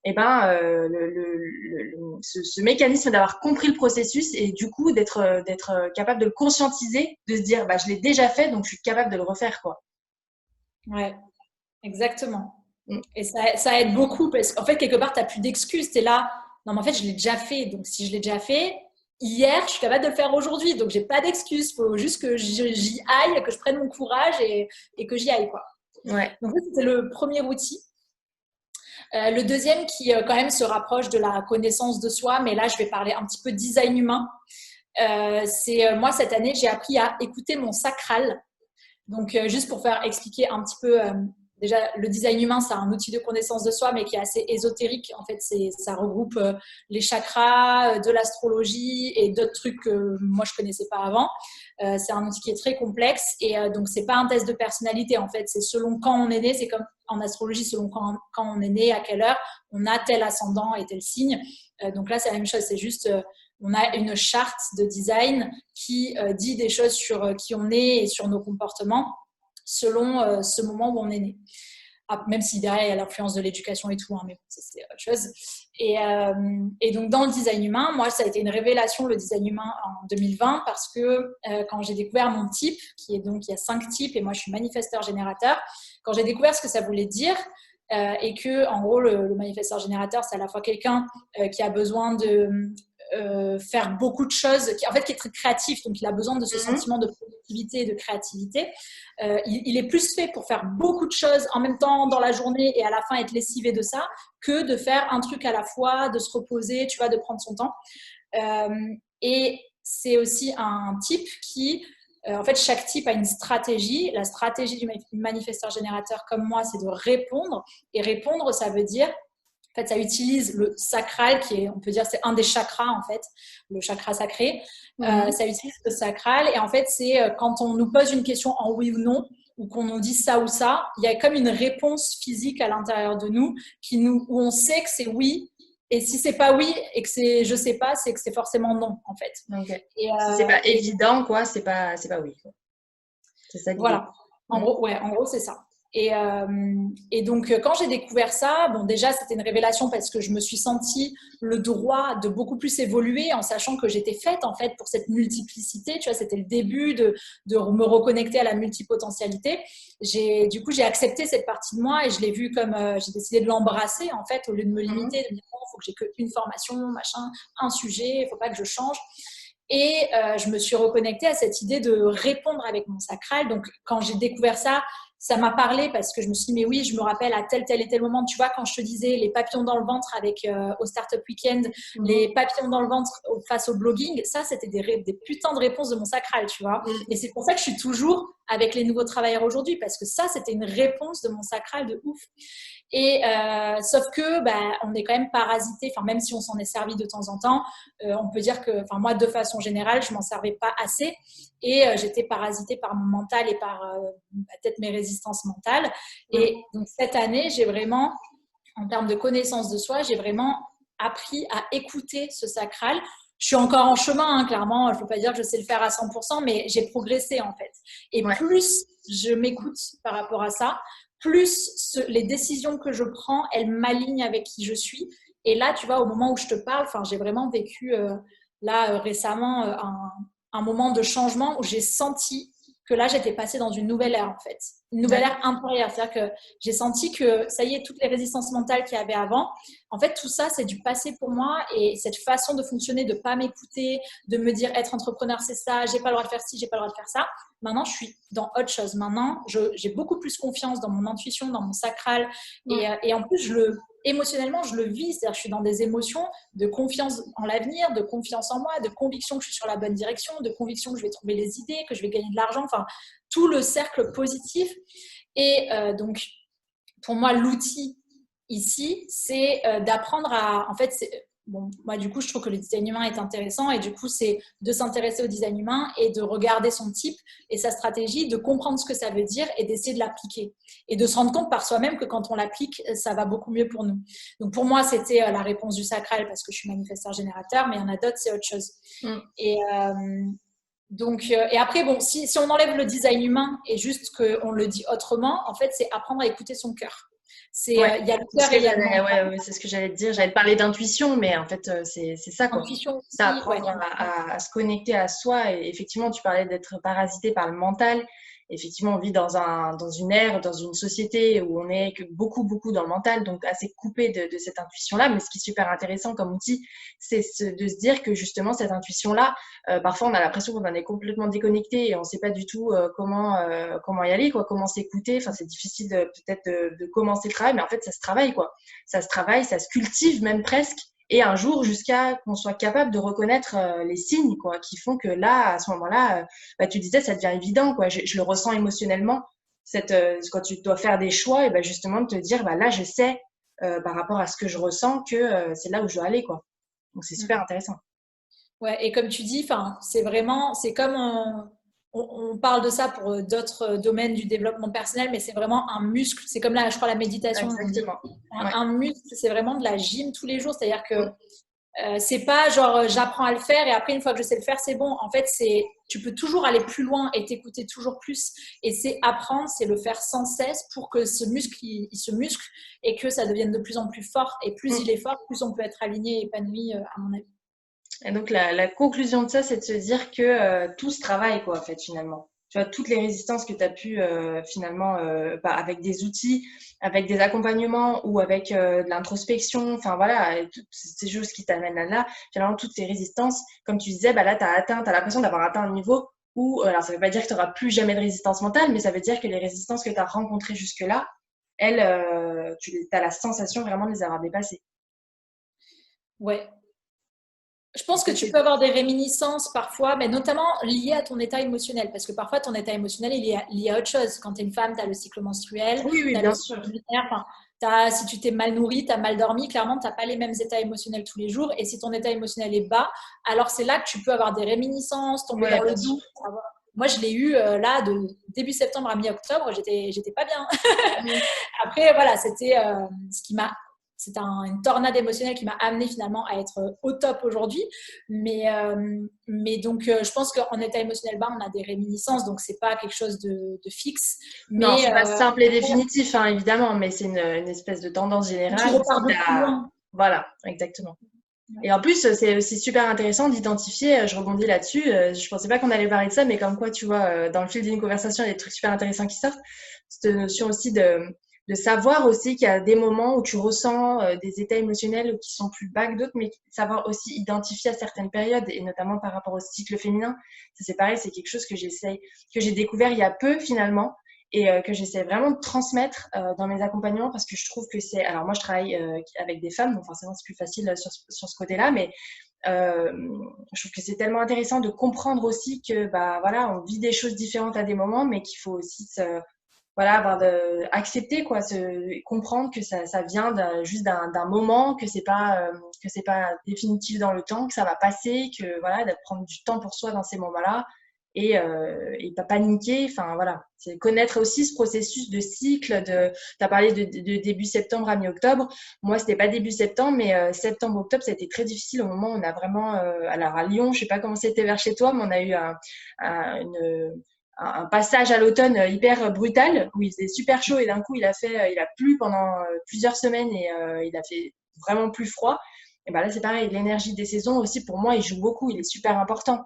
Et ben ce mécanisme d'avoir compris le processus et du coup d'être capable de le conscientiser, de se dire bah je l'ai déjà fait donc je suis capable de le refaire, quoi. Ouais, exactement. Et ça aide beaucoup parce qu'en fait quelque part tu n'as plus d'excuses, tu es là, non mais en fait je l'ai déjà fait, donc si je l'ai déjà fait hier, je suis capable de le faire aujourd'hui, donc j'ai pas d'excuses, il faut juste que j'y aille, que je prenne mon courage et que j'y aille, quoi. Ouais. Donc ça c'était le premier outil. Le deuxième qui quand même se rapproche de la connaissance de soi, mais là je vais parler un petit peu design humain. C'est moi cette année j'ai appris à écouter mon sacral. Donc juste pour faire expliquer un petit peu déjà, le design humain, c'est un outil de connaissance de soi, mais qui est assez ésotérique. En fait, ça regroupe les chakras, de l'astrologie et d'autres trucs que moi, je ne connaissais pas avant. C'est un outil qui est très complexe. Et donc, ce n'est pas un test de personnalité, en fait. C'est selon quand on est né. C'est comme en astrologie, selon quand on est né, à quelle heure, on a tel ascendant et tel signe. Donc là, c'est la même chose. C'est juste, on a une charte de design qui dit des choses sur qui on est et sur nos comportements selon ce moment où on est né. Même si derrière, il y a l'influence de l'éducation et tout, hein, mais bon, ça, c'est autre chose. Et donc, dans le design humain, moi, ça a été une révélation, le design humain, en 2020, parce que quand j'ai découvert mon type, qui est donc, il y a 5 types, et moi, je suis manifesteur-générateur, quand j'ai découvert ce que ça voulait dire, et que, en gros, le manifesteur-générateur, c'est à la fois quelqu'un qui a besoin de faire beaucoup de choses, qui est très créatif, donc il a besoin de ce sentiment de productivité et de créativité. Il est plus fait pour faire beaucoup de choses en même temps dans la journée et à la fin être lessivé de ça, que de faire un truc à la fois, de se reposer, tu vois, de prendre son temps. Et c'est aussi un type qui, en fait, chaque type a une stratégie. La stratégie du manifesteur générateur comme moi, c'est de répondre. Et répondre, ça veut dire, en fait, ça utilise le sacral, qui est, on peut dire, c'est un des chakras, en fait, le chakra sacré. Ça utilise le sacral. Et en fait, c'est quand on nous pose une question en oui ou non, ou qu'on nous dit ça ou ça, il y a comme une réponse physique à l'intérieur de nous, où on sait que c'est oui. Et si c'est pas oui et que c'est je sais pas, c'est que c'est forcément non, en fait. Okay. Si c'est pas évident, quoi, c'est pas oui. Quoi. C'est ça. Voilà. En gros, c'est ça. Et donc, quand j'ai découvert ça, bon, déjà, c'était une révélation parce que je me suis sentie le droit de beaucoup plus évoluer en sachant que j'étais faite, en fait, pour cette multiplicité. Tu vois, c'était le début de me reconnecter à la multipotentialité. Du coup, j'ai accepté cette partie de moi et je l'ai vue comme, j'ai décidé de l'embrasser, en fait, au lieu de me limiter, de me dire, il faut que j'ai qu'une formation, machin, un sujet, il ne faut pas que je change. Et je me suis reconnectée à cette idée de répondre avec mon sacral. Donc, quand j'ai découvert ça, ça m'a parlé parce que je me suis dit, mais oui, je me rappelle à tel et tel moment, tu vois, quand je te disais les papillons dans le ventre avec au Startup Weekend, les papillons dans le ventre face au blogging, ça, c'était des putains de réponses de mon sacral, tu vois. Et c'est pour ça que je suis toujours avec les nouveaux travailleurs aujourd'hui, parce que ça, c'était une réponse de mon sacral de ouf. Et sauf que on est quand même parasité, enfin même si on s'en est servi de temps en temps, on peut dire que, enfin moi de façon générale, je m'en servais pas assez et j'étais parasitée par mon mental et par peut-être mes résistances mentales. Et donc cette année, j'ai vraiment, en termes de connaissance de soi, j'ai vraiment appris à écouter ce sacral. Je suis encore en chemin, hein, clairement, je ne peux pas dire que je sais le faire à 100%, mais j'ai progressé en fait. Et plus je m'écoute par rapport à ça, plus les décisions que je prends, elles m'alignent avec qui je suis. Et là, tu vois, au moment où je te parle, j'ai vraiment vécu récemment un moment de changement où j'ai senti que là, j'étais passée dans une nouvelle ère en fait. Une nouvelle ère intérieure. C'est-à-dire que j'ai senti que, ça y est, toutes les résistances mentales qu'il y avait avant, en fait, tout ça, c'est du passé pour moi. Et cette façon de fonctionner, de ne pas m'écouter, de me dire être entrepreneur, c'est ça, j'ai pas le droit de faire ci, j'ai pas le droit de faire ça. Maintenant, je suis dans autre chose. Maintenant, j'ai beaucoup plus confiance dans mon intuition, dans mon sacral. Et en plus, émotionnellement, je le vis. C'est-à-dire que je suis dans des émotions de confiance en l'avenir, de confiance en moi, de conviction que je suis sur la bonne direction, de conviction que je vais trouver les idées, que je vais gagner de l'argent. Enfin, tout le cercle positif. Et donc, pour moi, l'outil ici, c'est d'apprendre à… En fait, bon, moi, du coup, je trouve que le design humain est intéressant et du coup, c'est de s'intéresser au design humain et de regarder son type et sa stratégie, de comprendre ce que ça veut dire et d'essayer de l'appliquer et de se rendre compte par soi-même que quand on l'applique, ça va beaucoup mieux pour nous. Donc, pour moi, c'était la réponse du sacral parce que je suis manifesteur générateur, mais il y en a d'autres, c'est autre chose. Et après, bon, si on enlève le design humain et juste qu'on le dit autrement, en fait, c'est apprendre à écouter son cœur. Il y a le cœur et il y a le mental. C'est ce que j'allais te dire. J'allais te parler d'intuition, mais en fait, c'est ça, quoi. Intuition aussi, c'est apprendre à se connecter à soi. Et effectivement, tu parlais d'être parasité par le mental. Effectivement, on vit dans une ère, dans une société où on est que beaucoup dans le mental, donc assez coupé de cette intuition-là. Mais ce qui est super intéressant comme outil, c'est de se dire que justement, cette intuition-là, parfois, on a l'impression qu'on en est complètement déconnecté et on ne sait pas du tout comment y aller, quoi, comment s'écouter. Enfin, c'est difficile peut-être de commencer le travail, mais en fait, ça se travaille, quoi. Ça se travaille, ça se cultive même presque. Et un jour, jusqu'à qu'on soit capable de reconnaître les signes, quoi, qui font que là, à ce moment-là, tu disais, ça devient évident, quoi. Je le ressens émotionnellement. quand tu dois faire des choix, et ben justement de te dire, bah là, je sais par rapport à ce que je ressens que c'est là où je dois aller, quoi. Donc, c'est super intéressant. Ouais, et comme tu dis, c'est comme on parle de ça pour d'autres domaines du développement personnel, mais c'est vraiment un muscle. C'est comme là, je crois, la méditation, on dit. Exactement. Ouais. Un muscle, c'est vraiment de la gym tous les jours. C'est-à-dire que Mm. c'est pas genre j'apprends à le faire et après, une fois que je sais le faire, c'est bon. En fait, tu peux toujours aller plus loin et t'écouter toujours plus. Et c'est apprendre, c'est le faire sans cesse pour que ce muscle, il se muscle et que ça devienne de plus en plus fort. Et plus il est fort, plus on peut être aligné et épanoui, à mon avis. Et donc, la conclusion de ça, c'est de se dire que tout se travaille, quoi, en fait, finalement. Tu vois, toutes les résistances que tu as pu, finalement, avec des outils, avec des accompagnements ou avec de l'introspection, enfin voilà, et toutes ces choses qui t'amènent là, finalement, toutes ces résistances, comme tu disais, bah là, tu as l'impression d'avoir atteint un niveau où, alors ça veut pas dire que tu n'auras plus jamais de résistance mentale, mais ça veut dire que les résistances que tu as rencontrées jusque-là, elles, tu as la sensation vraiment de les avoir dépassées. Ouais. Je pense que tu peux avoir des réminiscences parfois, mais notamment liées à ton état émotionnel. Parce que parfois, ton état émotionnel, il est lié à autre chose. Quand tu es une femme, tu as le cycle menstruel, Oui, oui, tu as le bien cycle sûr. lunaire. Enfin, si tu t'es mal nourri, tu as mal dormi, clairement, tu n'as pas les mêmes états émotionnels tous les jours. Et si ton état émotionnel est bas, alors c'est là que tu peux avoir des réminiscences, tomber Ouais, dans le bien sûr. doute. Moi, je l'ai eu là de début septembre à mi-octobre, j'étais pas bien. Mm. Après, voilà, c'était une tornade émotionnelle qui m'a amené finalement à être au top aujourd'hui. Mais donc, je pense qu'en état émotionnel bas, on a des réminiscences, donc c'est pas quelque chose de fixe. Non, Mais c'est pas simple et définitif, hein, évidemment, mais c'est une espèce de tendance tu générale. repars de plus loin. Voilà, exactement. Ouais. Et en plus, c'est aussi super intéressant d'identifier, je rebondis là-dessus, je pensais pas qu'on allait parler de ça, mais comme quoi, tu vois, dans le fil d'une conversation, il y a des trucs super intéressants qui sortent. Cette notion aussi de savoir aussi qu'il y a des moments où tu ressens des états émotionnels qui sont plus bas que d'autres, mais savoir aussi identifier à certaines périodes, et notamment par rapport au cycle féminin. Ça, c'est pareil, c'est quelque chose que j'ai découvert il y a peu finalement, et que j'essaie vraiment de transmettre dans mes accompagnements parce que je trouve que alors moi je travaille avec des femmes, donc forcément c'est plus facile sur ce côté-là, mais euh, je trouve que c'est tellement intéressant de comprendre aussi que bah voilà, on vit des choses différentes à des moments, mais qu'il faut aussi voilà, accepter quoi, comprendre que ça vient juste d'un moment, que c'est pas définitif dans le temps, que ça va passer, que voilà, de prendre du temps pour soi dans ces moments-là et pas paniquer. Enfin voilà, c'est connaître aussi ce processus de cycle. T'as parlé de début septembre à mi-octobre. Moi, c'était pas début septembre, mais septembre-octobre, ça a été très difficile au moment où on a vraiment, alors à Lyon, je sais pas comment c'était vers chez toi, mais on a eu un passage à l'automne hyper brutal où il faisait super chaud et d'un coup il a plu pendant plusieurs semaines et il a fait vraiment plus froid. Et ben là c'est pareil, l'énergie des saisons aussi pour moi il joue beaucoup, il est super important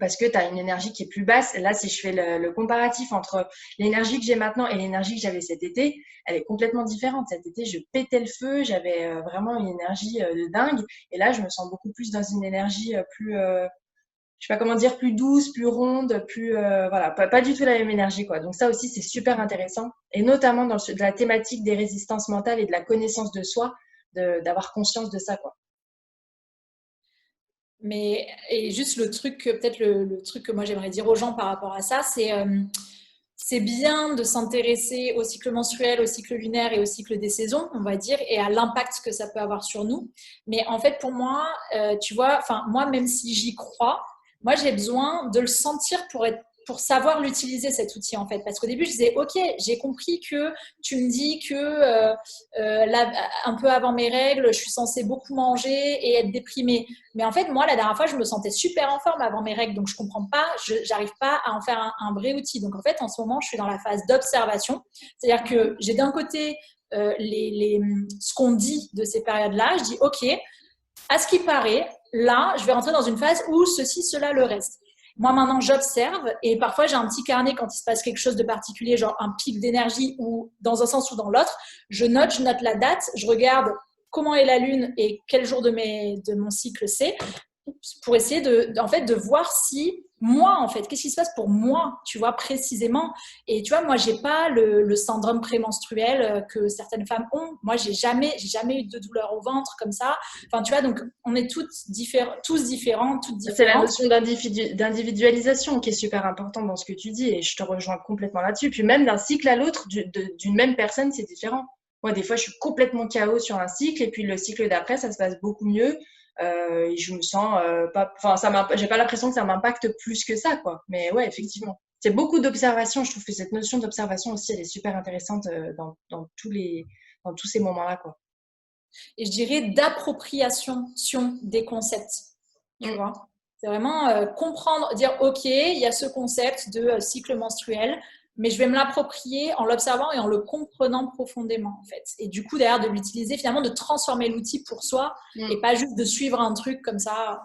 parce que tu as une énergie qui est plus basse. Et là, si je fais le comparatif entre l'énergie que j'ai maintenant et l'énergie que j'avais cet été, elle est complètement différente. Cet été, je pétais le feu, j'avais vraiment une énergie de dingue. Et là, je me sens beaucoup plus dans une énergie plus, je sais pas comment dire, plus douce, plus ronde, plus voilà, pas du tout la même énergie quoi. Donc ça aussi c'est super intéressant et notamment de la thématique des résistances mentales et de la connaissance de soi, d'avoir conscience de ça quoi. Et juste le truc, peut-être le truc que moi j'aimerais dire aux gens par rapport à ça, c'est bien de s'intéresser au cycle menstruel, au cycle lunaire et au cycle des saisons, on va dire, et à l'impact que ça peut avoir sur nous. Mais en fait, pour moi, tu vois, enfin, moi, même si j'y crois, moi, j'ai besoin de le sentir pour savoir l'utiliser cet outil en fait. Parce qu'au début, je disais, ok, j'ai compris que tu me dis que là, un peu avant mes règles, je suis censée beaucoup manger et être déprimée. Mais en fait, moi, la dernière fois, je me sentais super en forme avant mes règles, donc je comprends pas, j'arrive pas à en faire un vrai outil. Donc en fait, en ce moment, je suis dans la phase d'observation, c'est-à-dire que j'ai d'un côté ce qu'on dit de ces périodes-là, je dis ok, à ce qui paraît, là, je vais rentrer dans une phase où ceci, cela, le reste. Moi, maintenant, j'observe et parfois, j'ai un petit carnet quand il se passe quelque chose de particulier, genre un pic d'énergie ou dans un sens ou dans l'autre. Je note la date, je regarde comment est la lune et quel jour de mon cycle c'est pour essayer en fait, de voir si moi, en fait, qu'est-ce qui se passe pour moi, tu vois, précisément. Et tu vois, moi, j'ai pas le syndrome prémenstruel que certaines femmes ont. Moi, j'ai jamais eu de douleur au ventre comme ça. Enfin, tu vois, donc on est tous différents, toutes C'est la différentes. notion d'individualisation qui est super importante dans ce que tu dis et je te rejoins complètement là-dessus. Puis même d'un cycle à l'autre, d'une même personne, c'est différent. Moi, des fois, je suis complètement KO sur un cycle et puis le cycle d'après, ça se passe beaucoup mieux. Et je me sens pas, enfin, j'ai pas l'impression que ça m'impacte plus que ça, quoi. Mais ouais, effectivement. C'est beaucoup d'observation. Je trouve que cette notion d'observation aussi, elle est super intéressante dans tous ces moments-là, quoi. Et je dirais d'appropriation des concepts, tu Mm. vois. C'est vraiment comprendre, dire, OK, il y a ce concept de cycle menstruel, mais je vais me l'approprier en l'observant et en le comprenant profondément, en fait. Et du coup, derrière, de l'utiliser, finalement, de transformer l'outil pour soi et Mm. pas juste de suivre un truc comme ça.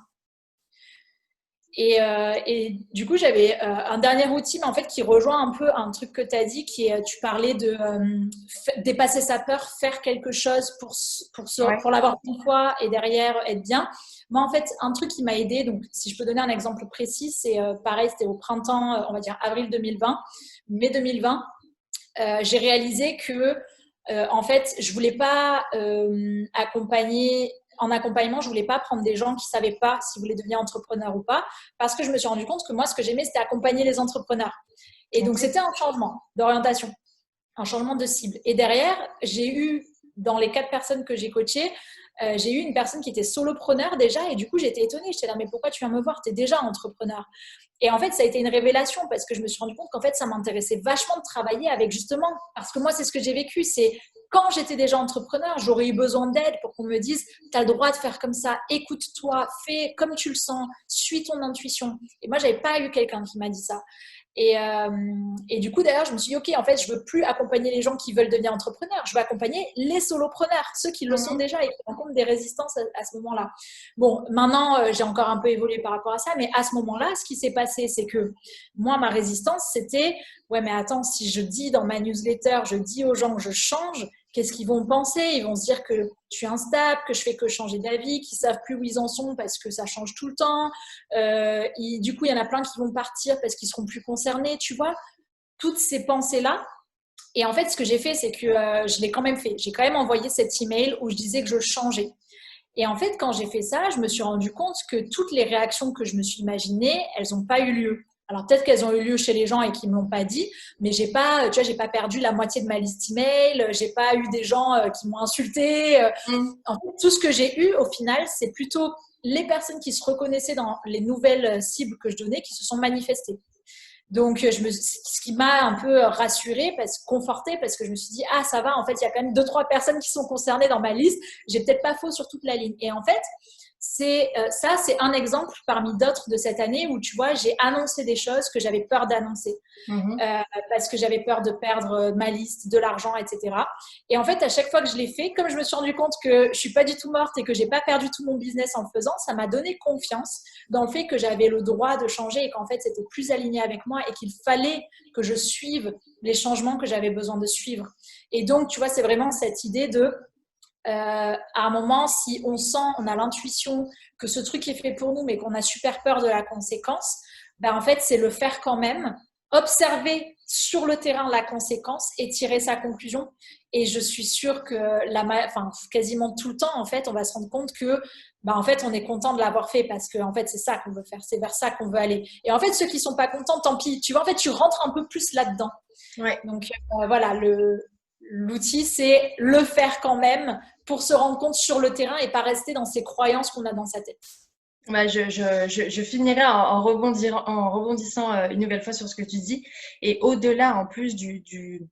Et du coup, j'avais un dernier outil, mais en fait, qui rejoint un peu un truc que tu as dit, qui est, tu parlais de dépasser sa peur, faire quelque chose Ouais. pour l'avoir une fois et derrière être bien. Moi, en fait, un truc qui m'a aidé, donc si je peux donner un exemple précis, c'est pareil, c'était au printemps, on va dire avril 2020, mai 2020, j'ai réalisé que en fait, je voulais pas en accompagnement, je voulais pas prendre des gens qui savaient pas s'ils voulaient devenir entrepreneurs ou pas, parce que je me suis rendu compte que moi, ce que j'aimais, c'était accompagner les entrepreneurs. Et donc, Ok. c'était un changement d'orientation, un changement de cible. Et derrière, j'ai eu, dans les 4 personnes que j'ai coachées, j'ai eu une personne qui était solopreneur déjà, et du coup, j'étais étonnée. J'étais là, mais pourquoi tu viens me voir? Tu es déjà entrepreneur. Et en fait, ça a été une révélation parce que je me suis rendu compte qu'en fait, ça m'intéressait vachement de travailler avec justement, parce que moi, c'est ce que j'ai vécu, c'est quand j'étais déjà entrepreneur, j'aurais eu besoin d'aide pour qu'on me dise, tu as le droit de faire comme ça, écoute-toi, fais comme tu le sens, suis ton intuition. Et moi, j'avais pas eu quelqu'un qui m'a dit ça. Et du coup, d'ailleurs, je me suis dit, OK, en fait, je veux plus accompagner les gens qui veulent devenir entrepreneurs. Je veux accompagner les solopreneurs, ceux qui le sont Mhm. déjà et qui rencontrent des résistances à ce moment-là. Bon, maintenant, j'ai encore un peu évolué par rapport à ça, mais à ce moment-là, ce qui s'est passé, c'est que moi, ma résistance, c'était, ouais, mais attends, si je dis dans ma newsletter, je dis aux gens que je change, qu'est-ce qu'ils vont penser? Ils vont se dire que je suis instable, que je fais que changer d'avis, qu'ils savent plus où ils en sont parce que ça change tout le temps. Du coup, il y en a plein qui vont partir parce qu'ils seront plus concernés, tu vois. Toutes ces pensées-là. Et en fait, ce que j'ai fait, c'est que je l'ai quand même fait. J'ai quand même envoyé cet email où je disais que je changeais. Et en fait, quand j'ai fait ça, je me suis rendu compte que toutes les réactions que je me suis imaginées, elles n'ont pas eu lieu. Alors peut-être qu'elles ont eu lieu chez les gens et qu'ils me l'ont pas dit, mais j'ai pas, tu vois, j'ai pas perdu la moitié de ma liste email, j'ai pas eu des gens qui m'ont insulté. Mhm. En fait, tout ce que j'ai eu au final, c'est plutôt les personnes qui se reconnaissaient dans les nouvelles cibles que je donnais qui se sont manifestées. Donc, ce qui m'a un peu rassurée, confortée, parce que je me suis dit, ah, ça va, en fait, il y a quand même 2-3 personnes qui sont concernées dans ma liste. J'ai peut-être pas faux sur toute la ligne. Et en fait, c'est un exemple parmi d'autres de cette année où, tu vois, j'ai annoncé des choses que j'avais peur d'annoncer. Mhm. Parce que j'avais peur de perdre ma liste, de l'argent, etc. Et en fait, à chaque fois que je l'ai fait, comme je me suis rendu compte que je suis pas du tout morte et que j'ai pas perdu tout mon business en le faisant, ça m'a donné confiance dans le fait que j'avais le droit de changer et qu'en fait, c'était plus aligné avec moi et qu'il fallait que je suive les changements que j'avais besoin de suivre. Et donc, tu vois, c'est vraiment cette idée de à un moment, si on sent, on a l'intuition que ce truc est fait pour nous, mais qu'on a super peur de la conséquence, ben en fait, c'est le faire quand même, observer sur le terrain la conséquence et tirer sa conclusion. Et je suis sûre que quasiment tout le temps, en fait, on va se rendre compte que ben, en fait, on est content de l'avoir fait parce que en fait, c'est ça qu'on veut faire, c'est vers ça qu'on veut aller. Et en fait, ceux qui sont pas contents, tant pis. Tu vois, en fait, tu rentres un peu plus là-dedans. Ouais. Donc voilà, l'outil, c'est le faire quand même pour se rendre compte sur le terrain et pas rester dans ces croyances qu'on a dans sa tête. Bah, je finirai en rebondissant une nouvelle fois sur ce que tu dis. Et au-delà, en plus du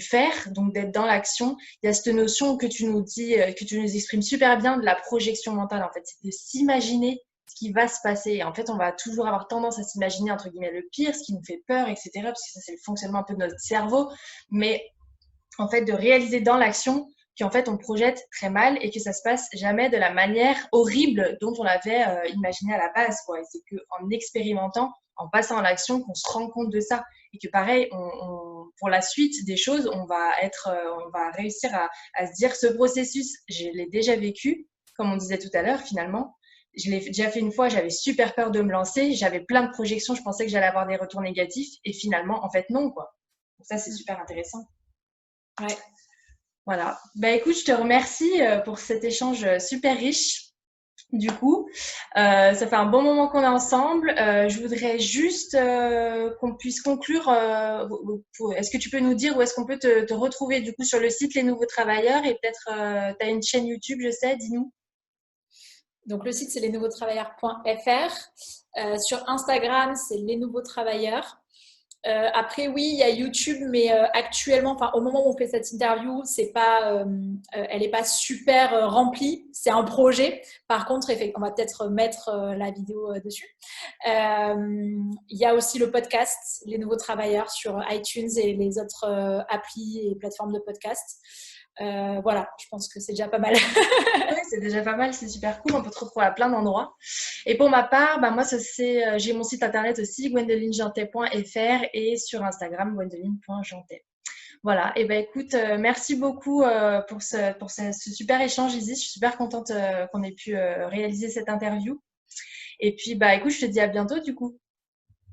faire, donc d'être dans l'action, il y a cette notion que tu nous dis, que tu nous exprimes super bien de la projection mentale. En fait, c'est de s'imaginer ce qui va se passer. Et en fait, on va toujours avoir tendance à s'imaginer, entre guillemets, le pire, ce qui nous fait peur, etc. Parce que ça, c'est le fonctionnement un peu de notre cerveau. Mais en fait, de réaliser dans l'action qu'en fait, on projette très mal et que ça se passe jamais de la manière horrible dont on l'avait imaginé à la base, quoi. Et c'est qu'en expérimentant, en passant à l'action, qu'on se rend compte de ça. Et que pareil, pour la suite des choses, on va réussir à se dire, ce processus, je l'ai déjà vécu, comme on disait tout à l'heure, finalement. je l'ai déjà fait une fois, j'avais super peur de me lancer, j'avais plein de projections, je pensais que j'allais avoir des retours négatifs et finalement, en fait, non, quoi. Donc ça, c'est super intéressant. Ouais. Voilà. Bah écoute, je te remercie pour cet échange super riche. Du coup, ça fait un bon moment qu'on est ensemble. Je voudrais juste qu'on puisse conclure. Est-ce que tu peux nous dire où est-ce qu'on peut te retrouver du coup sur le site Les Nouveaux Travailleurs et peut-être tu as une chaîne YouTube, je sais, dis-nous. Donc, le site, c'est lesnouveautravailleurs.fr. Sur Instagram, c'est Les Nouveaux Travailleurs. Après, oui, il y a YouTube, mais actuellement, enfin, au moment où on fait cette interview, c'est pas, elle n'est pas super remplie. C'est un projet. Par contre, on va peut-être mettre la vidéo dessus. Il y a aussi le podcast, Les Nouveaux Travailleurs, sur iTunes et les autres applis et plateformes de podcast. Voilà, je pense que c'est déjà pas mal. Oui, c'est déjà pas mal, c'est super cool. On peut te retrouver à plein d'endroits. Et pour ma part, bah, moi, j'ai mon site internet aussi, gwendolinejantet.fr et sur Instagram, gwendoline.jantet. Voilà, et ben écoute, merci beaucoup pour ce super échange, Isis. Je suis super contente qu'on ait pu réaliser cette interview. Et puis, bah écoute, je te dis à bientôt du coup.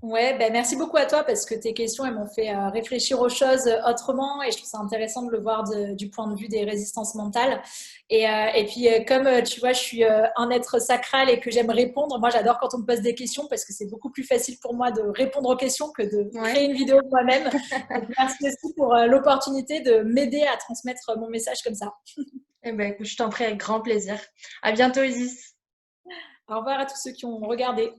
Ouais, ben merci beaucoup à toi parce que tes questions elles m'ont fait réfléchir aux choses autrement et je trouve ça intéressant de le voir du point de vue des résistances mentales. Et puis comme tu vois, je suis un être sacral et que j'aime répondre. Moi, j'adore quand on me pose des questions parce que c'est beaucoup plus facile pour moi de répondre aux questions que de Ouais. créer une vidéo moi-même. Donc, merci aussi pour l'opportunité de m'aider à transmettre mon message comme ça. Eh ben écoute, je t'en prie avec grand plaisir. À bientôt, Isis. Au revoir à tous ceux qui ont regardé.